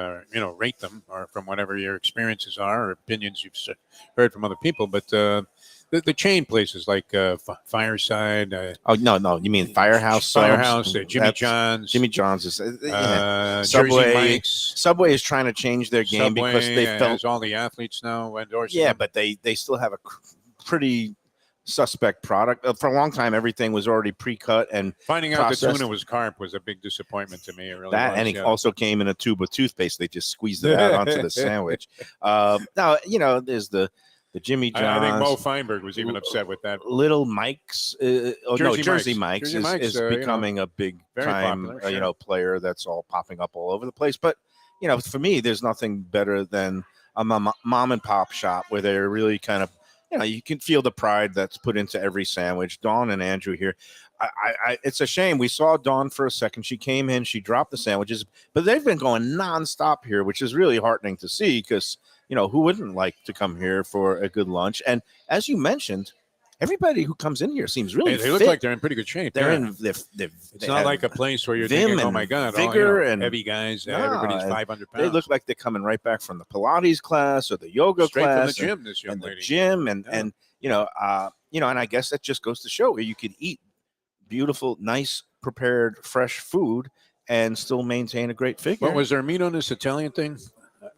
rate them or from whatever your experiences are or opinions you've heard from other people. But The chain places like Fireside. Oh no, you mean Firehouse Subs? Firehouse, Jimmy That's- John's. Jimmy John's is Jersey Subway. Mike's. Subway is trying to change their game Subway because they felt has all the athletes now endorsing yeah, them. but they still have a pretty suspect product. For a long time, everything was already pre-cut and Finding out processed. that tuna was carp was a big disappointment to me. It really that, was, and it yeah. also came in a tube of toothpaste. They just squeezed it out onto the sandwich. Now there's the Jimmy John's. I think Mo Feinberg was even upset with that. Little Mike's, Jersey Mike's Jersey Mike's, is becoming a big very time, popular, sure. player that's all popping up all over the place. But for me, there's nothing better than a mom and pop shop where they're really kind of, you can feel the pride that's put into every sandwich. Dawn and Andrew here. It's a shame. We saw Dawn for a second. She came in, she dropped the sandwiches, but they've been going nonstop here, which is really heartening to see because, who wouldn't like to come here for a good lunch? And as you mentioned, everybody who comes in here seems really They look fit. like they're in pretty good shape. They're yeah. in. It's not like a place where you're thinking, "Oh my God, vigor and heavy guys, No, everybody's 500 pounds." They look like they're coming right back from the Pilates class or the yoga straight class, from the gym. This young and the lady. gym, and Yeah. and I guess that just goes to show where you could eat beautiful, nice, prepared, fresh food and still maintain a great figure. What was there meat on this Italian thing?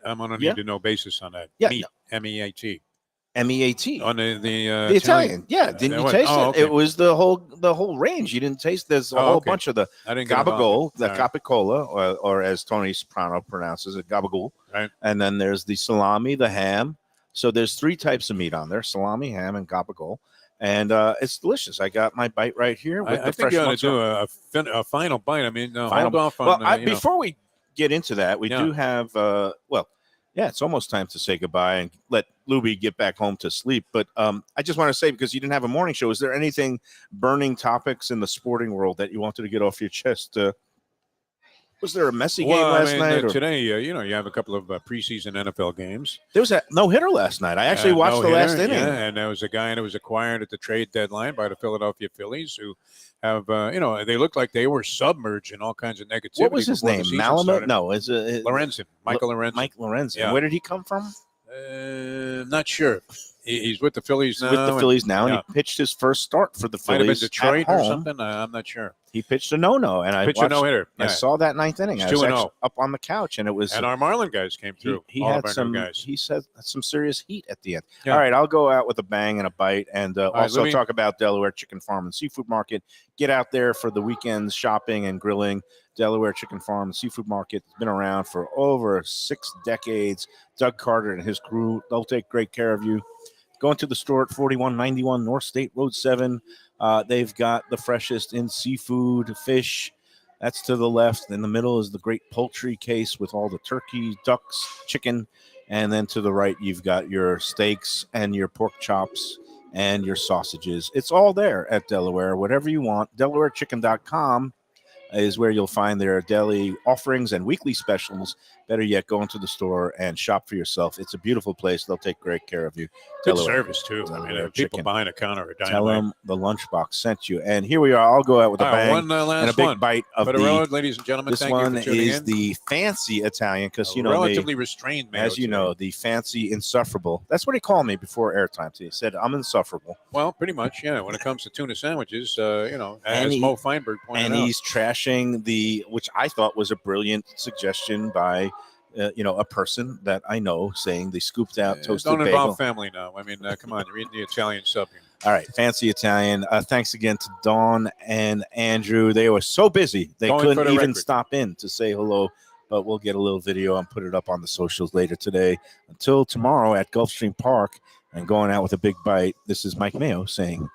I'm gonna need Yeah. to know basis on that. Yeah, Meat, MEAT. MEAT. On the The Italian, yeah. Didn't you what? taste Oh, it? okay. It was the whole range. You didn't taste. There's a whole okay. bunch of the I didn't get involved. gabagool, the All right. capicola, or as Tony Soprano pronounces it, gabagool. Right. And then there's the salami, the ham. So there's 3 types of meat on there: salami, ham, and gabagool. And it's delicious. I got my bite right here. With I the think fresh you ought to mozzarella. do a final bite. I mean, hold Final- off on. Well, before we get into that, we Yeah. do have. It's almost time to say goodbye and let Lubie get back home to sleep. But I just want to say, because you didn't have a morning show, is there anything burning topics in the sporting world that you wanted to get off your chest? Was there a messy game last night? Or? Today, you have a couple of preseason NFL games. There was a no-hitter last night. I actually watched the last inning. Yeah, and there was a guy that was acquired at the trade deadline by the Philadelphia Phillies who have, they looked like they were submerged in all kinds of negativity. What was his before the name? season Malamud? started. No, is it Lorenzen, Michael Lorenzen. Mike Lorenzen. Yeah. Where did he come from? Not sure. He's with the Phillies now. With the Phillies now, and yeah. he pitched his first start for the Might have been Phillies Detroit at or home. something. I'm not sure. He pitched a no-no, and I Pitched a watched. no-hitter. I Yeah. saw that 9th inning. It's I was 2-0. actually up on the couch, and it was. And our Marlin guys came through. He all had of our some. new guys. He said some serious heat at the end. Yeah. All right, I'll go out with a bang and a bite, and also Louis. talk about Delaware Chicken Farm and Seafood Market. Get out there for the weekends shopping and grilling. Delaware Chicken Farm and Seafood Market has been around for over 6 decades. Doug Carter and his crew, they'll take great care of you. Go into the store at 4191 North State Road 7. They've got the freshest in seafood, fish. That's to the left. In the middle is the great poultry case with all the turkey, ducks, chicken. And then to the right, you've got your steaks and your pork chops and your sausages. It's all there at Delaware, whatever you want. DelawareChicken.com is where you'll find their daily offerings and weekly specials. Better yet, go into the store and shop for yourself. It's a beautiful place. They'll take great care of you. Good Delaware. service, too. I mean, Delaware people Chicken. behind a counter are Tell dynamite. them the Lunchbox sent you. And here we are. I'll go out with a All right, bang one last and a big one. bite of For the the. road, ladies and gentlemen, This thank one you for tuning is in. the fancy Italian because, you know, relatively restrained Mayo as you today. know, the fancy insufferable. That's what he called me before airtime. He said, I'm insufferable. Well, pretty much, yeah. When it comes to tuna sandwiches, And as Mo Feinberg pointed And out. he's trashing which I thought was a brilliant suggestion by, a person that I know, saying they scooped out toasted Don't bagel. involve family now. I mean, come on, you're eating the Italian sub here. All right, fancy Italian. Thanks again to Dawn and Andrew. They were so busy they Going for couldn't the even record. stop in to say hello. But we'll get a little video and put it up on the socials later today. Until tomorrow at Gulfstream Park and going out with a big bite. This is Mike Mayo saying,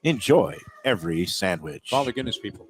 enjoy every sandwich. All the Guinness people.